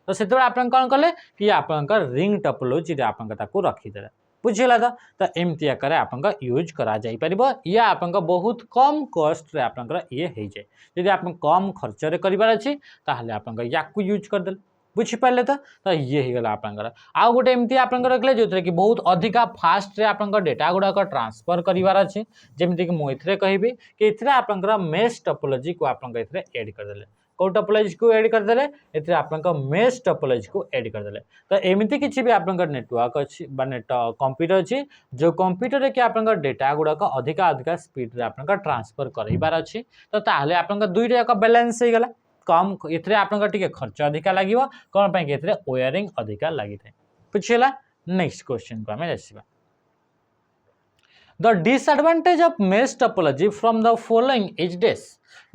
S1: तो से आप कौन कले कि आप रिंग टोपोलॉजी आप रखीदे बुझीगला तो एमती आकार आप यूज करा जाई परिबो या आप बहुत कम कॉस्ट रे आप ये हो जाए यदि आप कम खर्च रे करिवार अछि ताहले आप याकू यूज करदे बुझीपारे तो ये ही गला आपनकर आउ गोटे एमती आपनकर रखले जो कि बहुत अधिका फास्ट रे आपनकर डेटा गुड़ाक ट्रांसफर करिवार अछि जेमति कि मु एथरे कहबी कि एथरे आपनकर मेश टोपोलॉजी को आपनकर एथरे ऐड कर देले को टोपोलॉजी को ऐड कर देले एथरे आपनकर मेश टोपोलॉजी को ऐड कर देले तो एमती किछि भी आपनकर नेटवर्क अछि बा नेट कंप्यूटर अछि जो कंप्यूटर रे कि आपनकर डेटा गुड़ाक अधिका अधिका स्पीड रे आपनकर ट्रांसफर करिवार अछि तो ताहले आपनकर दुईटा जाक बैलेंस हे गला कम एथरे आपनका टिके खर्च अधिका लागिवो कोन पय के एथरे वायरिंग अधिका लागि थाए पुछिला नेक्स्ट क्वेश्चन को हमें जासिबा the disadvantage of mesh topology from the following is this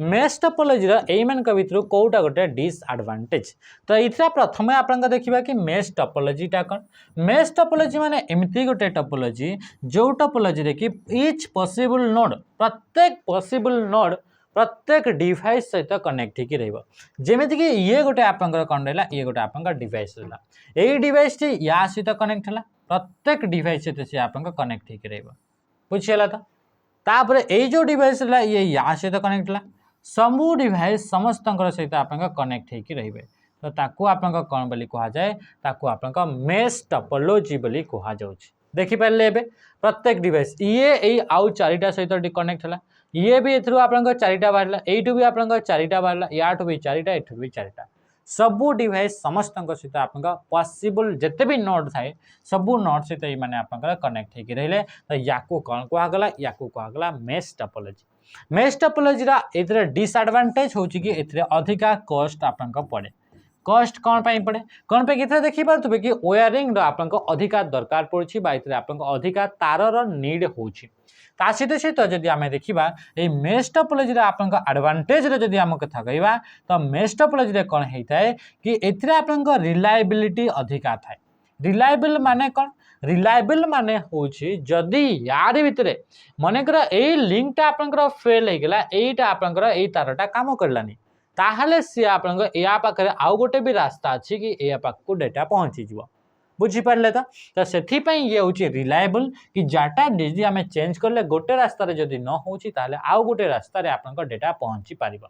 S1: mesh topology रा एई मान का भितर कोटा गोटे डिसएडवांटेज तो इथरा प्रथमे आपनका देखिबा कि मेश टोपोलॉजी टा कोन मेश टोपोलॉजी माने एमती गोटे टोपोलॉजी जो टोपोलॉजी रे कि ईच पॉसिबल नोड प्रत्येक पॉसिबल नोड प्रत्येक डिवाइस सहित कनेक्ट होगी रमिति कि ये गोटे आपंकर कौन रहा ये गोटे आपंकर डिवाइस रहा यही डिवाइस टी या सहित कनेक्ट है प्रत्येक डिवाइस सहित सी आप कनेक्ट होगी बुझीगला तो तापर ये जो डिवाइस रहा ये या सहित कनेक्ट है सबू डिवाइस समस्त सहित आप कनेक्ट होगी रे तो ताकू आप कौन बोली कह जाए ताकू आप मेश टोपोलॉजी बोली कह जाऊँ देखिपारे एवं प्रत्येक डिवाइस ये आउ चारिटा सहित कनेक्ट है ये भी एथरू आप चारिटा बाहर यू भी आप चारिटा बाहर या भी चारिटा एठू भी चारिटा सबू डिवाइस समस्त सहित आप पॉसिबल जिते भी नोड थाए सबू नोड सहित ये मैंने आप कनेक्ट होगी रहिले तो या कौन कहगला या कहगला मेश टोपोलॉजी मेश टोपोलॉजी रा एथरे डिसएडवांटेज होची कि एथरे अधिका कॉस्ट आपन पड़े कस्ट कौन पाई पड़े कौन पे किथे देखि पारथुबे कि वायरिंग आपनको अधिका दरकार पड़छि बा इतरे आपनको अधिका तारर नीड होछि ता सहित जदि आमे देखिबा ए मेश टोपोलॉजी रे आपनको एडवांटेज रे जदि हम कथा कहबा तो मेश टोपोलॉजी रे कोन हेइताय कि एथिरे आपनको रिलायबिलिटी अधिका थाए रिलायबल माने कोन रिलायबल माने होछि जदि यार भितरे मनेकर ए लिंकटा आपनकर फेल हे गेला एटा आपनकर ए तारटा काम करलानी ताहले सी आपनकर या पाखरे आउ गोटे भी रास्ता अछि कि या पाखको डेटा पहुंची जीवो बुझी पारले तो सेथि पई ये होछि रिलायबल कि डाटा यदि आमे चेंज करले गोटे रास्ता रे जदि न होछि ताहले आउ गोटे रास्ता रे आपनकर डेटा पहुंची पारिबो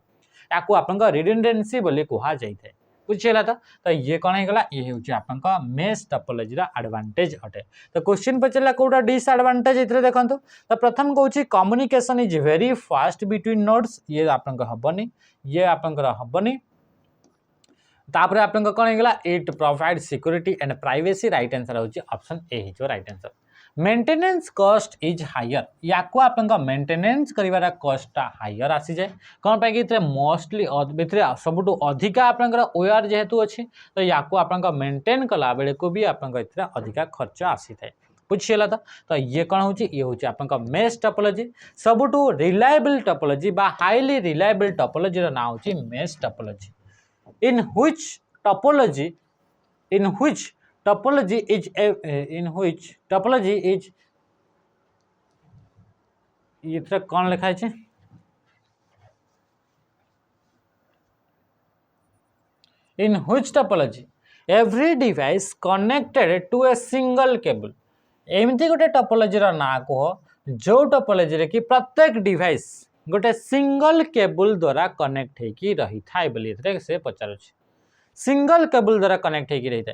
S1: याकू आपनकर रिडंडेंसी बोली कुहा जाइथे बुझिला तो ये कौन है गला ये होछि आपनका मेश टोपोलॉजी रा एडवांटेज अटे तो क्वेश्चन पचला कोडा डिसएडवांटेज इतरे देखंतु तो प्रथम कहूछि communication is very fast between nodes ये आपनका हबनी ये आपनका हबनी तापर आपनका कौन है गला it provide security and privacy right answer होछि ऑप्शन ए हिजो right answer maintenance cost is higher याको आपनका मेंटेनेंस करिवारा कॉस्ट हायर आसी जाए कौन पे कि मोस्टली भितरे सबुटु अधिका आपनका ओआर जेहेतु अछि तो याको आपनका मेंटेन कला बेले को भी आपनका इतरा अधिका खर्च आसी थाए बुझिला तो ये कौन होछि ये होछि आपनका मेश टोपोलॉजी सबुटु रिलायबल टोपोलॉजी बा हाईली रिलायबल टोपोलॉजी रा नाम होछि mesh topology in which topology is इतरा कौन लिखा है in which topology every device connected to a single cable एमती गोटे टोपोलॉजी रा ना कह जो टोपोलॉजी रे कि प्रत्येक डिवाइस गोटे सिंगल केबल द्वारा कनेक्ट होगी रही था बोली से पचार सिंगल केबल द्वारा कनेक्ट होगी रही था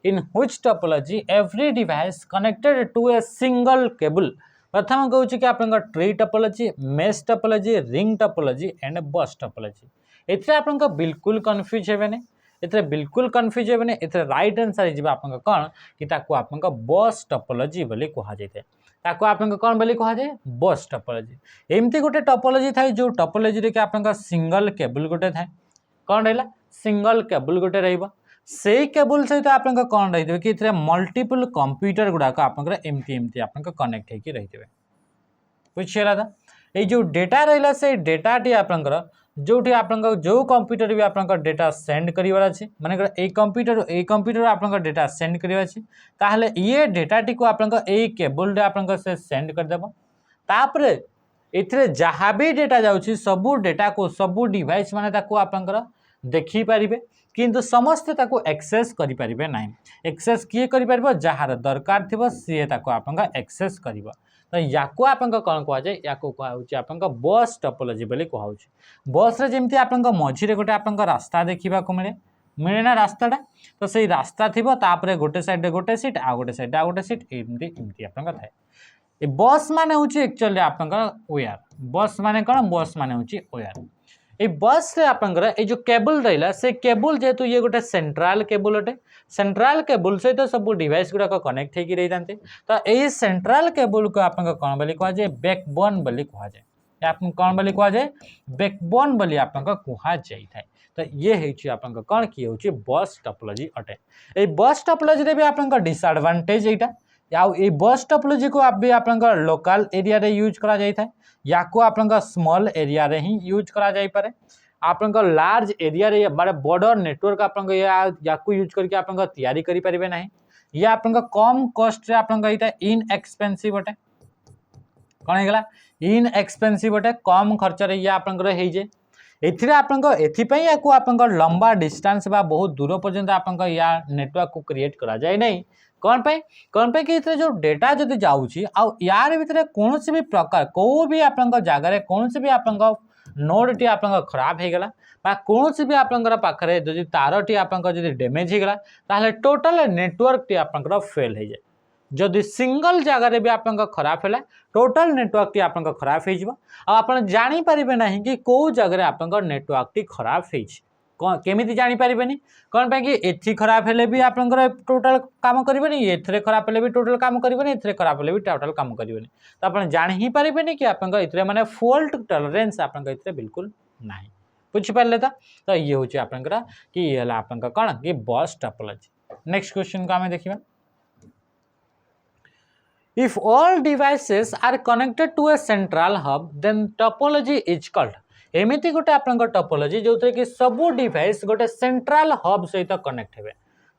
S1: in which topology every device connected to a single cable प्रथम कहूँ कि आप tree topology mesh topology ring topology and bus topology एथरे आप बिल्कुल कन्फ्यूज हेबेनी एथरे बिल्कुल कन्फ्यूज हेबेनी एथरे राइट आंसर हिजबा आपन कोन कि ताको आपन बस टोपोलॉजी बोली कहा जाय ताको आपन कोन बोली कहा जाय बस टोपोलॉजी एमती गोटे टोपोलॉजी थाय जो टोपोलॉजी रे कि आपन सिंगल केबल गोटे थाय कोन रहला सिंगल केबल गोटे रहइबो सेई केबल सहित आपन कोन रहितबे कि इथरे मल्टीपल कंप्यूटर गुडा को आपन एमती एमती आपन कनेक्ट हेकि रहितबे बुझियला त ए जो डेटा रहला से डेटा टी आपन जो जो कंप्यूटर भी आपन डेटा सेंड करिवार अछि माने ए कंप्यूटर आपन डेटा सेंड करिवार अछि ताहले ये डेटा टी को आपन ए केबल रे आपन से सेंड कर देबो तापरे इथरे जहा भी डेटा जाउछि सबु डेटा को सबु डिवाइस माने ताको आपन देखि परिबे किंतु समस्त ताको एक्सेस करि परिबे नै एक्सेस किए करि परिबो जहार दरकार थिबो सिए ताको आपन एक्सेस करिवो तो याको आपन कौन कह जाए याको कह आपन बस टोपोलॉजी बोली कह बस रे जेमती आपन मझी रे गोटे आपन रास्ता देखा मिले मिले ना रास्ताटा तो सही रास्ता थिबो तापरे गोटे साइड रे गोटे सीट आ गोटे साइड आ गोटे सीट एमती एमती आपन थाए ए बस माने होची एक्चुअली आपन वायर बस माने कोन बस माने होची वायर ए बस रे आपन ए जो केबल रहला से केबल जेतु ये गोटे सेंट्रल केबल अटे सेंट्रल केबल सहित सब डिवाइस गुडा कनेक्ट होगी रही था तो यही सेंट्रल केबल को आप कौन बोली कह जाए बैकबोन बोली कह जाए आप कौन बोली कह जाए बैकबोन बोली आप कह जाए तो ये आपन कौन किए होची बस टोपोलॉजी अटे ये बस टोपोलॉजी रे भी आपन डिसएडवांटेज एटा ये बस टोपोलॉजी को आप भी आपन लोकल एरिया रे यूज करा जाय था याको आपन स्मॉल एरिया रे ही यूज करा जाय पारे आपन लार्ज एरिया रे बड़े बॉर्डर नेटवर्क आपन याको यूज करके आपन तैयारी करि परिबे नाही या आपन कम कॉस्ट रे आपन इटा इन एक्सपेंसिव अटे कोन हे गला इन एक्सपेंसिव अटे कम खर्च रे या आपन हे जे एथिरे आपन एथि पई याको आपन लंबा डिस्टेंस बा बहुत दूर पर्यंत आपन या नेटवर्क को क्रिएट करा जाय नहीं कौन पे कि जो डेटा जदि जाउछि आ यार भितरे कोनोसी भी प्रकार को भी आपन जगह रे कोनोसी भी आपन नोड टी आपन खराब हे गला बा कोनोसी भी आपन पाखरे जदि तार टी आपन जदि डैमेज हे गला ताहले टोटल नेटवर्क टी आपन फेल हे जाय जदि सिंगल जगह रे भी आपन खराब हैला टोटल नेटवर्क टी आपन खराब हे जिवो आ आपन जानि परिबे नाही कि को जगह रे आपन नेटवर्क टी खराब हे छि केमिति जानी पारिबेनी कौन पे कि एथि खराब हेले भी आपनकर टोटल काम करिबेनी एथरे खराब हेले भी टोटल काम करिबेनी एथरे खराब हेले भी टोटल काम करिबेनी तो आपन जानि ही पारिबेनी कि आपनकर इतरे माने फॉल्ट टॉलरेंस आपनकर इतरे बिल्कुल नाही बुझिपारे तो ये हूँ आपंकर कि ये आपंकर कौन कि बस टोपोलॉजी। नेक्स्ट क्वेश्चन को आम देखा If all devices are connected to a central hub, then topology is called. एमती गोटे आपंकर टोपोलॉजी जो थे कि सबू डिवाइस गोटे सेंट्रल हब सहित कनेक्ट हे।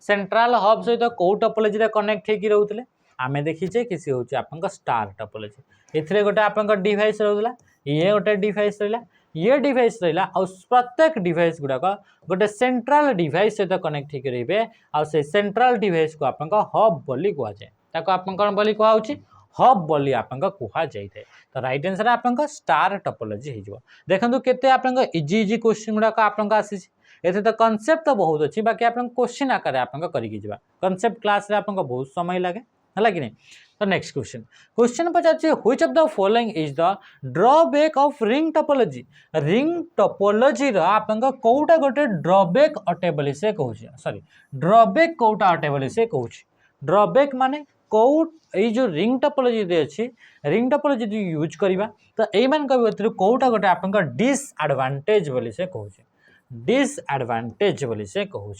S1: सेंट्रल हब सहित कौ टोपोलॉजी रे कनेक्ट होकर रोते आम देखीचे कि सी हूँ आप स्टार टोपोलॉजी। एथिरे गोटे आपंकर डिवाइस रोला, ये गोटे डिवाइस रहा, ये डिवाइस रहा, और प्रत्येक डिवाइस गुड़ाक गोटे सेंट्रल डिवाइस सहित कनेक्ट होकर रे, आ सेंट्रल डिवाइस को आपंकर हब बोली कहुए, ताको आपन कौन बोली कहुछि हब बोली आपंका कहुआ जाए। तो राइट आंसर आपंका स्टार टोपोलॉजी हो। देखो केते आपंका इजी इजी क्वेश्चन गुड़ाक आपंका आसी एते तो कॉन्सेप्ट तो बहुत अच्छी, बाकी आप क्वेश्चन आकार आपंका करिकी जिबा। कॉन्सेप्ट क्लास रे आपंका बहुत समय लागे है कि नहीं। तो next question Pachar which of the following is the drawback of ring topology. Ring topology रा आपंका कोटा गोटे ड्रॉबैक अटे बोली से कहूछि, सॉरी ड्रॉबैक कोटा अटे बोली से कहूछि। ड्रॉबैक माने कौ ये जो रिंग टोपोलॉजी अच्छी रिंग टोपोलॉजी जो यूज करवा तो ये कौटा गोटे आप डिसएडवांटेज बोली से कहूँ, डिसएडवांटेज बोली से कहूँ।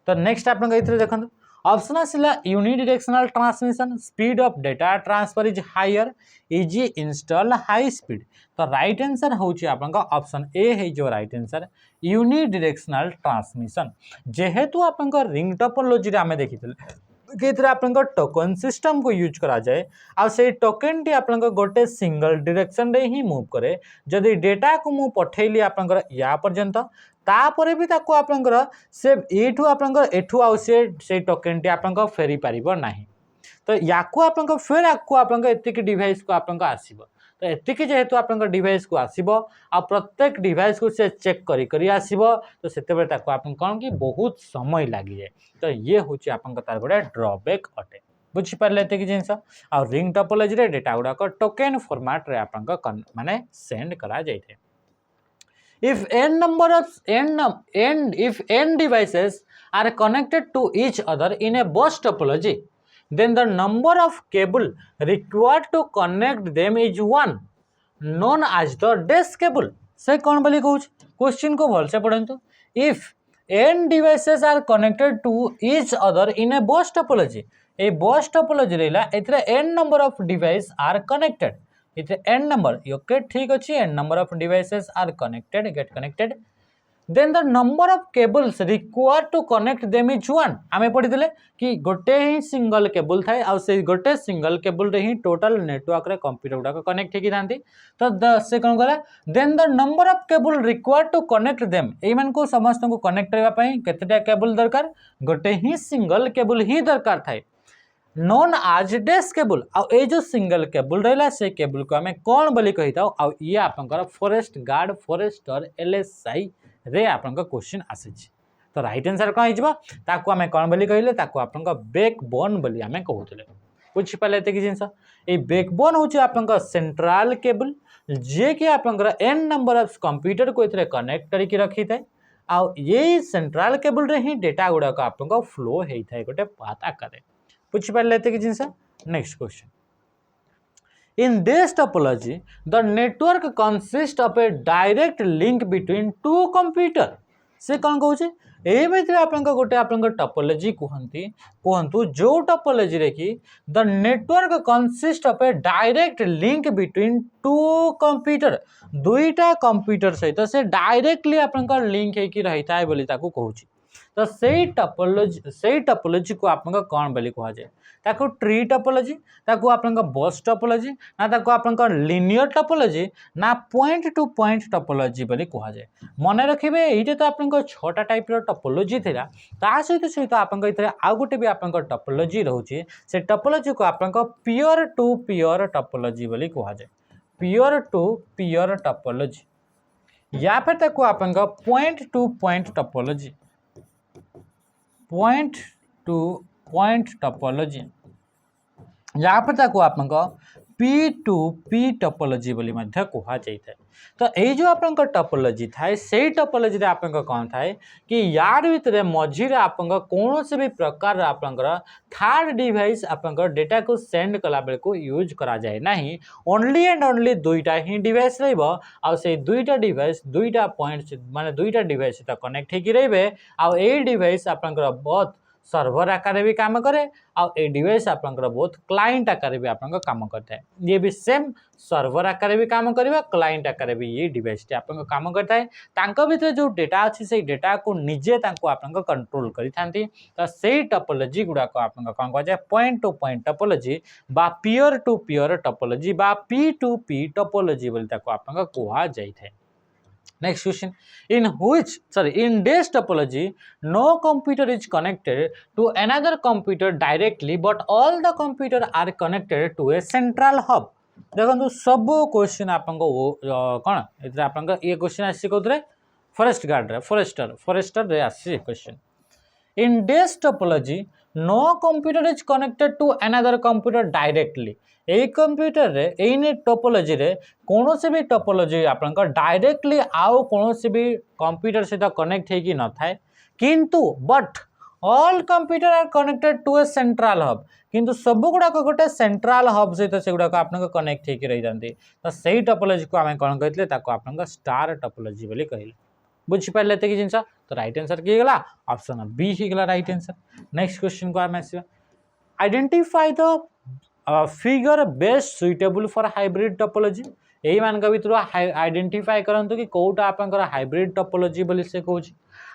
S1: तो नेक्स्ट आप देखो ऑप्शन आसला unidirectional transmission, speed of data transfer is higher, easy install high speed. तो राइट आंसर हूँ आपका ऑप्शन ए है जो राइट आंसर यूनिडायरेक्शनल ट्रांसमिशन। जेहेतु आप रिंग टोपोलॉजी आम देखी आपंकर टोकन सिस्टम को यूज करा जाए, आ से टोकन टी आपंकर गोटे सिंगल डायरेक्शन रे ही मूव करे। जदि डेटा को मु पठेली आपंकर या पर्यंत तापर भी ताको आपंकर से एठू आपंकर एठू आ से टोकन टी आपंकर फेरी पारिबो नाही। तो याकू आपंकर फिर आकू आपंकर एतिक डिवाइस को आपंकर आसीबो। तो एतिक जेहेतु आपंकर डिवाइस को आसीबो आ प्रत्येक डिवाइस को से चेक करी आसीबो, तो सेते बेले ताको आपन कोन कि बहुत समय लागि जाए। तो ये हूँ आपंकर तार गोटे ड्रॉबैक अटे। बुझिपारे एतिक जिनस। आ रिंग टोपोलॉजी रे डेटा गुड़ाक टोकन फॉर्मेट रे आपंकर माने सेंड करा जाइथे। If n devices are connected to each other in a bus topology, then the number of cable required to connect them is 1, known as the dash cable। से कौन बोली कहूँ क्वेश्चन को भल से पढ़ंतु। If n devices are connected to each other in a bus topology, a bus topology रहा एथरे n number of devices are connected, इथे n number ओके ठीक अच्छी n number of devices are connected, get connected, then the number of cables required to connect them is 1। आमे पढ़ी देले कि गोटे ही सिंगल केबल थाए आ से गोटे सिंगल केबल रे ही टोटल नेटवर्क रे कंप्यूटर गुडा कनेक्ट हेकी थांती। तो से कोन गला then the number of cable required to connect them, एई मान को समस्त को कनेक्ट करबा पई केतेटा केबल दरकार, गोटे ही सिंगल केबल ही दरकार थाए, नोन आज डैश केबल। आ जो सिंगल केबल रहा से केबल को आम कौन बोली कही था, आ ये आपंकर फॉरेस्ट गार्ड फॉरेस्टर एलएसआई रे आपंकर क्वेश्चन आसी। तो राइट आंसर कौन हो ताको आम कौन बोली कहले ताको आपंकर बैकबोन बोली आम कहूले। बुझिपारे एतिक जिनस। ये बैकबोन हूँ आपंकर सेंट्रल केबल जे कि आपंकर n नंबर ऑफ कंप्यूटर को इतरे कनेक्ट करके रखी थाए, आ ये सेंट्रल केबल रे ही डेटा गुड़ाक आपंकर फ्लो होता है गोटे पाथ आकार। बुझिपारे एतिक जिनस। Next question, in this topology the network consist of a direct link between two computer. से कौन कहूँ एमती आप गोटे आप टोपोलॉजी कहतु जो टोपोलॉजी रे कि the network consist of a direct link between two computer, दुईटा कंप्यूटर सहित से डायरेक्टली आप लिंक होकर रही था बोली ताकू कहूँ। तो सही टोपोलॉजी को आप कौन बोली कह जाए, ताकू ट्री टोपोलॉजी, ताकू आप बस टोपोलॉजी, ना ताकू आप लिनियर टोपोलॉजी, ना पॉइंट टू पॉइंट टोपोलॉजी बोली कह जाए। मन रखिए ये तो आप 6टा टाइप टोपोलॉजी था, ता सहित आप आउ गोटे भी आप टोपोलॉजी रोचे, से टोपोलॉजी को आप पियर टू पियर टोपोलॉजी बोली कह जाए, पियर टू पियर टोपोलॉजी, या फिर ताकू आप point two point topology, point two point topology, या फिर ताकू आप P2P टोपोलॉजी बोली मध्य कहा जाइए। तो ये जो आपन टोपोलॉजी थाए से टोपोलॉजी रे आपन कौन थाए कि यार भितर मझी आपन कौन से भी प्रकार आपनकर थर्ड डिवाइस आपन डेटा को सेंड कला बेल को यूज करा जाए नहीं। ओनली एंड ओनली दुईटा ही डिवाइस रहिबो आ से दुईटा डिवाइस दुईटा पॉइंट माने दुईटा डिवाइस सहित कनेक्ट होगी रहिबे आ ए डिवाइस आपनकर बहुत सर्वर आकार भी काम करे आ ए डिवाइस आपनकर बहुत क्लाइंट आकार भी आपन काम करता है। ये भी सेम सर्वर आकार भी काम करबा क्लाइंट आकार भी ये डिवाइस टी आपन काम करता है। तांको भीतर जो डेटा अच्छी से डेटा को निजे तांको आपन कंट्रोल करि थांती। तो सेही टोपोलॉजी गुडा को आपन कोन कह जाय पॉइंट टू पॉइंट टोपोलॉजी बा पीयर टू पीयर टोपोलॉजी बा P2P टोपोलॉजी बोली ताको आपन कहा जाय थाए। Next question, in this topology, no computer is connected to another computer directly, but all the computers are connected to a central hub. देखो सब क्वेश्चन आपन कौन इधर आपन ये क्वेश्चन आसी कोथरे फॉरेस्ट गार्ड रे फॉरेस्टर रे आसी question. In this topology, no computer is connected to another computer directly. এই कंप्यूटर रे एने टोपोलॉजी रे कोनो से भी टोपोलॉजी आपन डायरेक्टली आउ कोनो से भी कंप्यूटर से तो कनेक्ट है कि न थाए किंतु but all computer are connected to a central hub किंतु सब गुडा को गोटे सेंट्रल हब सहित से गुडा को आपन कनेक्ट है कि रही जांती। तो सही टोपोलॉजी को आमे कोन कहतले ताको आपन स्टार टोपोलॉजी बोली कहले। बुझी पाले ते कि जिंसा तो राइट आंसर की गला ऑप्शन बी ही गला राइट आंसर। नेक्स्ट क्वेश्चन को आमे आसीबा identify the figure best suitable for hybrid topology. यही मान भर आइडेंटिफाई करंतु कि कोटा आपनकर हाइब्रिड टोपोलॉजी बोली से कहूँ।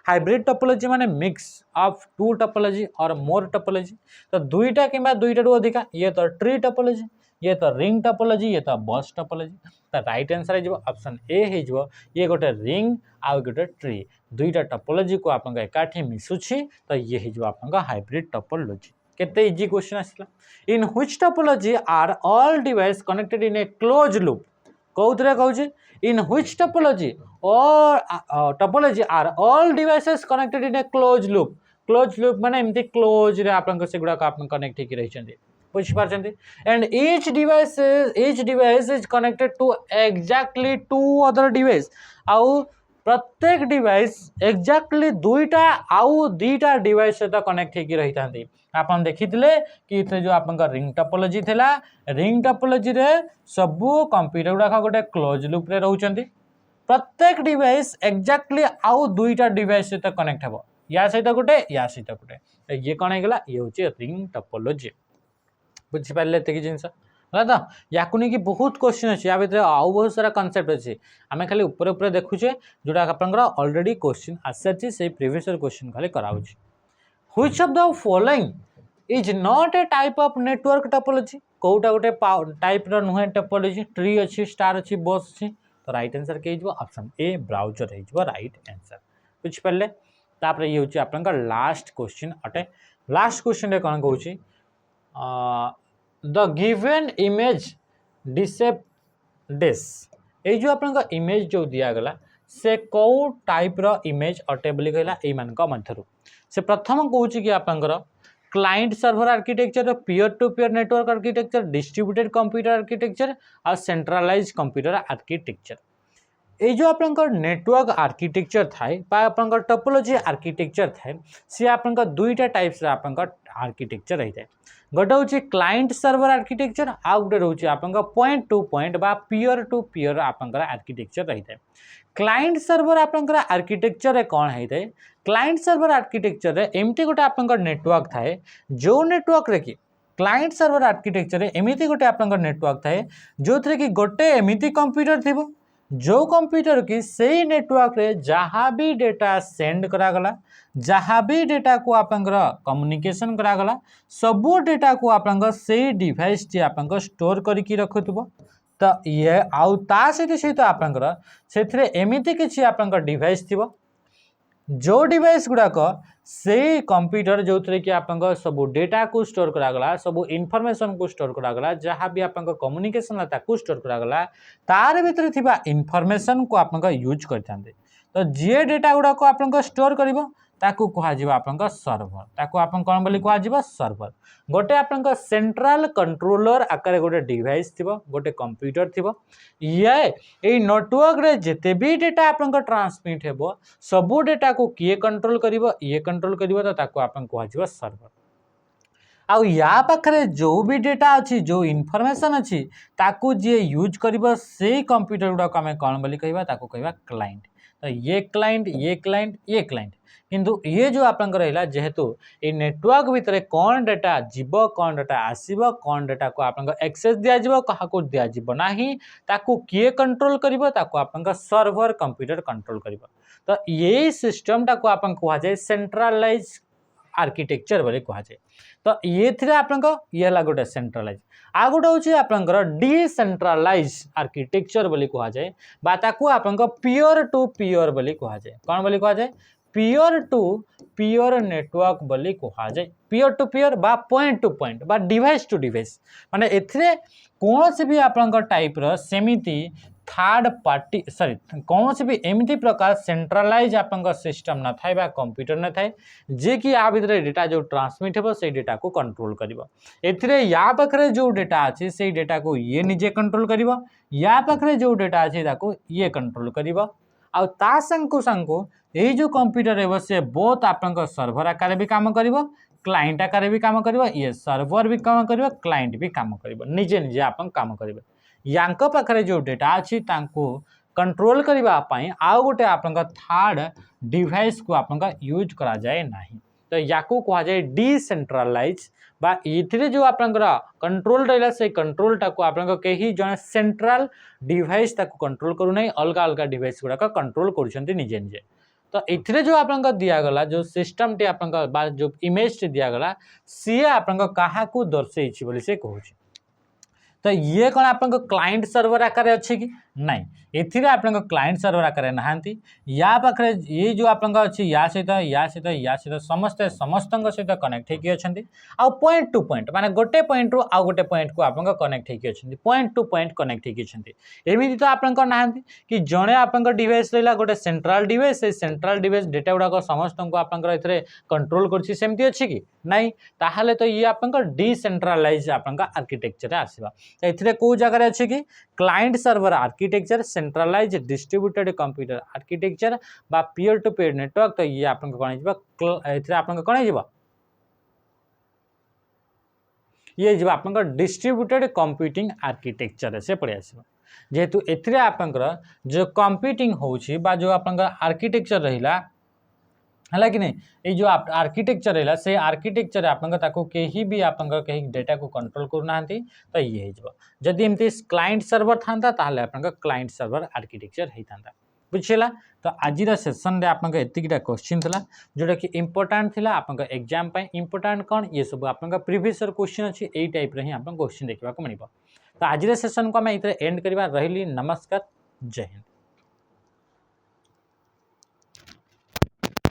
S1: हाइब्रिड टोपोलॉजी माने मिक्स ऑफ टू टोपोलॉजी और मोर टोपोलॉजी। तो दुईटा किंबा दुईटा रु अधिका ये तो ट्री टोपोलॉजी ये तो रिंग टोपोलॉजी ये तो बस टोपोलॉजी। तो राइट आंसर है ऑप्शन ए है ये गोटे रिंग आ गोटे ट्री दुईटा टोपोलॉजी को आपन एकाठी मिसुछि तो ये है आपन हाइब्रिड टोपोलॉजी। केते इजी क्वेश्चन आसला। In which topology are all device connected in a close loop कौतरे कहूँ इन व्हिच टोपोलॉजी और topology are all devices connected in a close loop माने एमती क्लोज रे आपन से गुडा को आपन कनेक्ट होकी रही छथि बुझि पारछथि and each device is connected to exactly two other device आउ प्रत्येक डिवाइस एग्जैक्टली दुईटा आउ दीटा डिवाइस सहित कनेक्ट होकी रही थांती। आपन देखिथिले कि इथे जो आपन रिंग टोपोलॉजी थिला रिंग टोपोलॉजी रे सबु कंप्यूटर गुडा गोटे क्लोज लूप रे रहउचंती प्रत्येक डिवाइस एग्जैक्टली आउ दुईटा डिवाइस सहित कनेक्ट हेबो या सहित गोटे ये कौन है ये होची रिंग टोपोलॉजी। बुझी पाले ते कि जिंस है तो या कि बहुत क्वेश्चन अच्छे या भर आउ बहुत सारा कॉन्सेप्ट अच्छे आम खाली ऊपर ऊपर देखुचे जोटा आप ऑलरेडी क्वेश्चन आसी से प्रीवियस क्वेश्चन खाली कराऊँ। Which of the following is not a type of network topology कोटा गोटे टाइप रो नुहे टोपोलॉजी ट्री अच्छी स्टार अच्छी बस अच्छी। तो राइट आंसर के ऑप्शन ए ब्राउजर हो राइट आंसर बुझी पारे। तापर ये हूँ आप लास्ट क्वेश्चन अटे लास्ट क्वेश्चन कौन कहूँ द गिवन इमेज डिसेप डिस ये जो आप इमेज जो दिगला से कौ टाइप रो इमेज अटे बोली कहला ये मध्य से प्रथम कहूँ कि आपंकर client server architecture peer to peer network architecture distributed computer architecture और सेंट्रलाइज कंप्यूटर आर्किटेक्चर। ये जो आपंकर नेटवर्क आर्किटेक्चर थाए आपंकर टोपोलॉजी आर्किटेक्चर थाए सी आपंकर दुईटा टाइप्स आपंकर आर्किटेक्चर रही है गोटे हूँ क्लाइंट सर्वर आर्किटेक्चर आ गोटे रोचे आपंकर पॉइंट टू पॉइंट बा पीयर टू पीयर आपंकर आर्किटेक्चर रही है। क्लाइंट सर्वर आपंकर आर्किटेक्चर रे कौन होता है क्लाइंट सर्वर आर्किटेक्चर रे एमती गोटे आपंकर नेटवर्क थाए जो नेटवर्क रे कि क्लाइंट सर्वर आर्किटेक्चर रे एमती गोटे आपंकर नेटवर्क थाए जो थे कि गोटे एमती कंप्यूटर थी जो कंप्यूटर की सही नेटवर्क रे जहाँ भी डेटा सेंड करागला जहाँ भी डेटा को आपंकर कम्युनिकेशन करागला सबू डेटा को आपंकर सही डिवाइस टी आपंकर स्टोर करके रखुथबो। तो ये आउ ता सहित आपंकर से एमती किसी आपंकर डिवाइस थी जो डिवाइस गुड़ाक से कंप्यूटर जो थे कि आप सब डेटा को स्टोर करागला सब इनफॉरमेशन को स्टोर करागला जहाँ भी आप कम्युनिकेशन ताकू स्टोर करागला तार भीतर थिबा इनफॉरमेशन को आप यूज करते तो जी डेटा गुड़ाक आप स्टोर कर ताकू कहुआ आपंक सर्वर ताकू आपन कौन बोली कहुआ सर्वर गोटे आपंक सेंट्रल कंट्रोलर आकार गोटे डिवाइस थी गोटे कंप्यूटर थी ये नेटवर्क रे जिते भी डेटा आपंक ट्रांसमिट हेबो सबू डेटा को किए कंट्रोल करिवो ये कंट्रोल करिवो तो ताकू आपन कहुआ सर्वर आउ या पाखरे जो भी डेटा अच्छी जो इनफॉरमेशन अच्छी ताकू जे यूज करिवो से कंप्यूटर गुडा को आमे कौन बोली कहबा ताकू कहबा क्लाइंट तो ये क्लाइंट ये क्लाइंट ये क्लाइंट किंतु ये जो आपंक रहा जेहेतु ये नेटवर्क भितर कौन डेटा जीव कौन डेटा आसब कौन डेटा को आपंक एक्सेस दिज्व क्या दिज्व ना ताकू किए कंट्रोल करिवो ताकू आपंक सर्वर कंप्यूटर कंट्रोल करिवो तो ये सिस्टम टाको आपन कहुए सेंट्रलाइज आर्किटेक्चर बोली कहुए तो ये थी आपंक ये है गोटे सेंट्रलाइज आ गोटे हूँ आपंकर डिसेंट्रलाइज आर्किटेक्चर बोली कहुए ताकू आपंक पियर टू पियर बोली कहुए कौन बोली कहुए पियर टू पियर नेटवर्क बोली कहुए पियर टू पियर बा पॉइंट टू पॉइंट बा डिवाइस टू डिवाइस माने एथिरे कौन से भी आपंक टाइप रो सेमिति थर्ड पार्टी सॉरी कौन से भी एमती प्रकार सेंट्रलाइज आपंक सिस्टम न थाए बा कंप्यूटर न थाए जे कि या भितर डेटा जो ट्रांसमिट हेबो से डेटा को कंट्रोल करिवो एथिरे या पाखरे जो डेटा अछि से डेटा को ये निजे कंट्रोल करिवो या पाखरे जो डेटा अछि ताको ये कंट्रोल करिवो आ ता संगु ये जो कंप्यूटर हेबो से बोथ आपंक सर्वर आकार भी काम करिवो क्लाइंट आकार भी काम करिवो ये सर्वर भी काम करिवो क्लाइंट भी काम करिवो निजे निजे आपन काम करिवो यांक पाखरे जो डेटा अच्छी कंट्रोल करने आउ गोटे आपंक थर्ड डिवाइस को आपंक यूज करा जाए नहीं तो या कहुए डिसेंट्रलाइज बा इथिरे जो आपंकर कंट्रोल रहा से कंट्रोल टाको आपंक कहीं जने सेंट्रल डिवाइस ताको कंट्रोल करू नहीं अलग अलग डिवाइस गुड़ाक कंट्रोल करुछंती निजे निजे तो इथिरे जो आपंक दिगला जो सिस्टम टी आपंक जो इमेज टी दिगला सी आपंक क्या दर्शे बोली से कहूँ तो ये कौन आपंक क्लाइंट सर्वर आकार अच्छे कि नहीं एथिरे आपंक क्लाइंट सर्वर आकार नहांती या पाखरे ये जो आपंक अच्छी या सहित समस्ते समस्त सहित कनेक्ट होकी अछंती आ पॉइंट टू पॉइंट माने गोटे पॉइंट रु आ गोटे पॉइंट को आपंक कनेक्ट होकी अछंती पॉइंट टू पॉइंट कनेक्ट होकी अछंती एमिति तो आपंक नहांती कि जणे आपंक डिवाइस रहला गोटे सेंट्रल डिवाइस से सेंट्रल डिवाइस डेटा गुडा को समस्त को आपंक एथिरे कंट्रोल करछि सेमति अछि कि नहीं ताहाले तो ये आपंक डिसेंट्रलाइज आपंक आर्किटेक्चर आसीबा एथिरे को जगह अच्छे कि client server architecture centralize distributed computer architecture बा पीयर टू पीयर नेटवर्क तो ये आपन कोन हिबा एथिरे आपन कोन हिबा ये हिबा आपन डिस्ट्रीब्यूटेड कंप्यूटिंग आर्किटेक्चर से पड़े आसीबा जेहेतु एथिरे आपन जो कंप्यूटिंग होउछि बा जो आपन आर्किटेक्चर रहिला है कि नहीं ये जो आर्किटेक्चर रहा से आर्किटेक्चर आपंक ताको कहीं भी आपंक कहीं डेटा को कंट्रोल करना तो ये हो जदि एमती क्लाइंट सर्वर था ताहले आपंक क्लाइंट सर्वर आर्किटेक्चर होता बुझीला तो आज सेसन में आपंक एतिकटा क्वेश्चन था जोटा कि इंपोर्टाट था आपंक एग्जाम पे इंपोर्टाट कौन ये सब आपंक प्रीवियस क्वेश्चन अच्छी यही टाइप रे आपन क्वेश्चन देखा मिल तो आज सेसन को आम ये एंड करवा रही नमस्कार जय हिंद।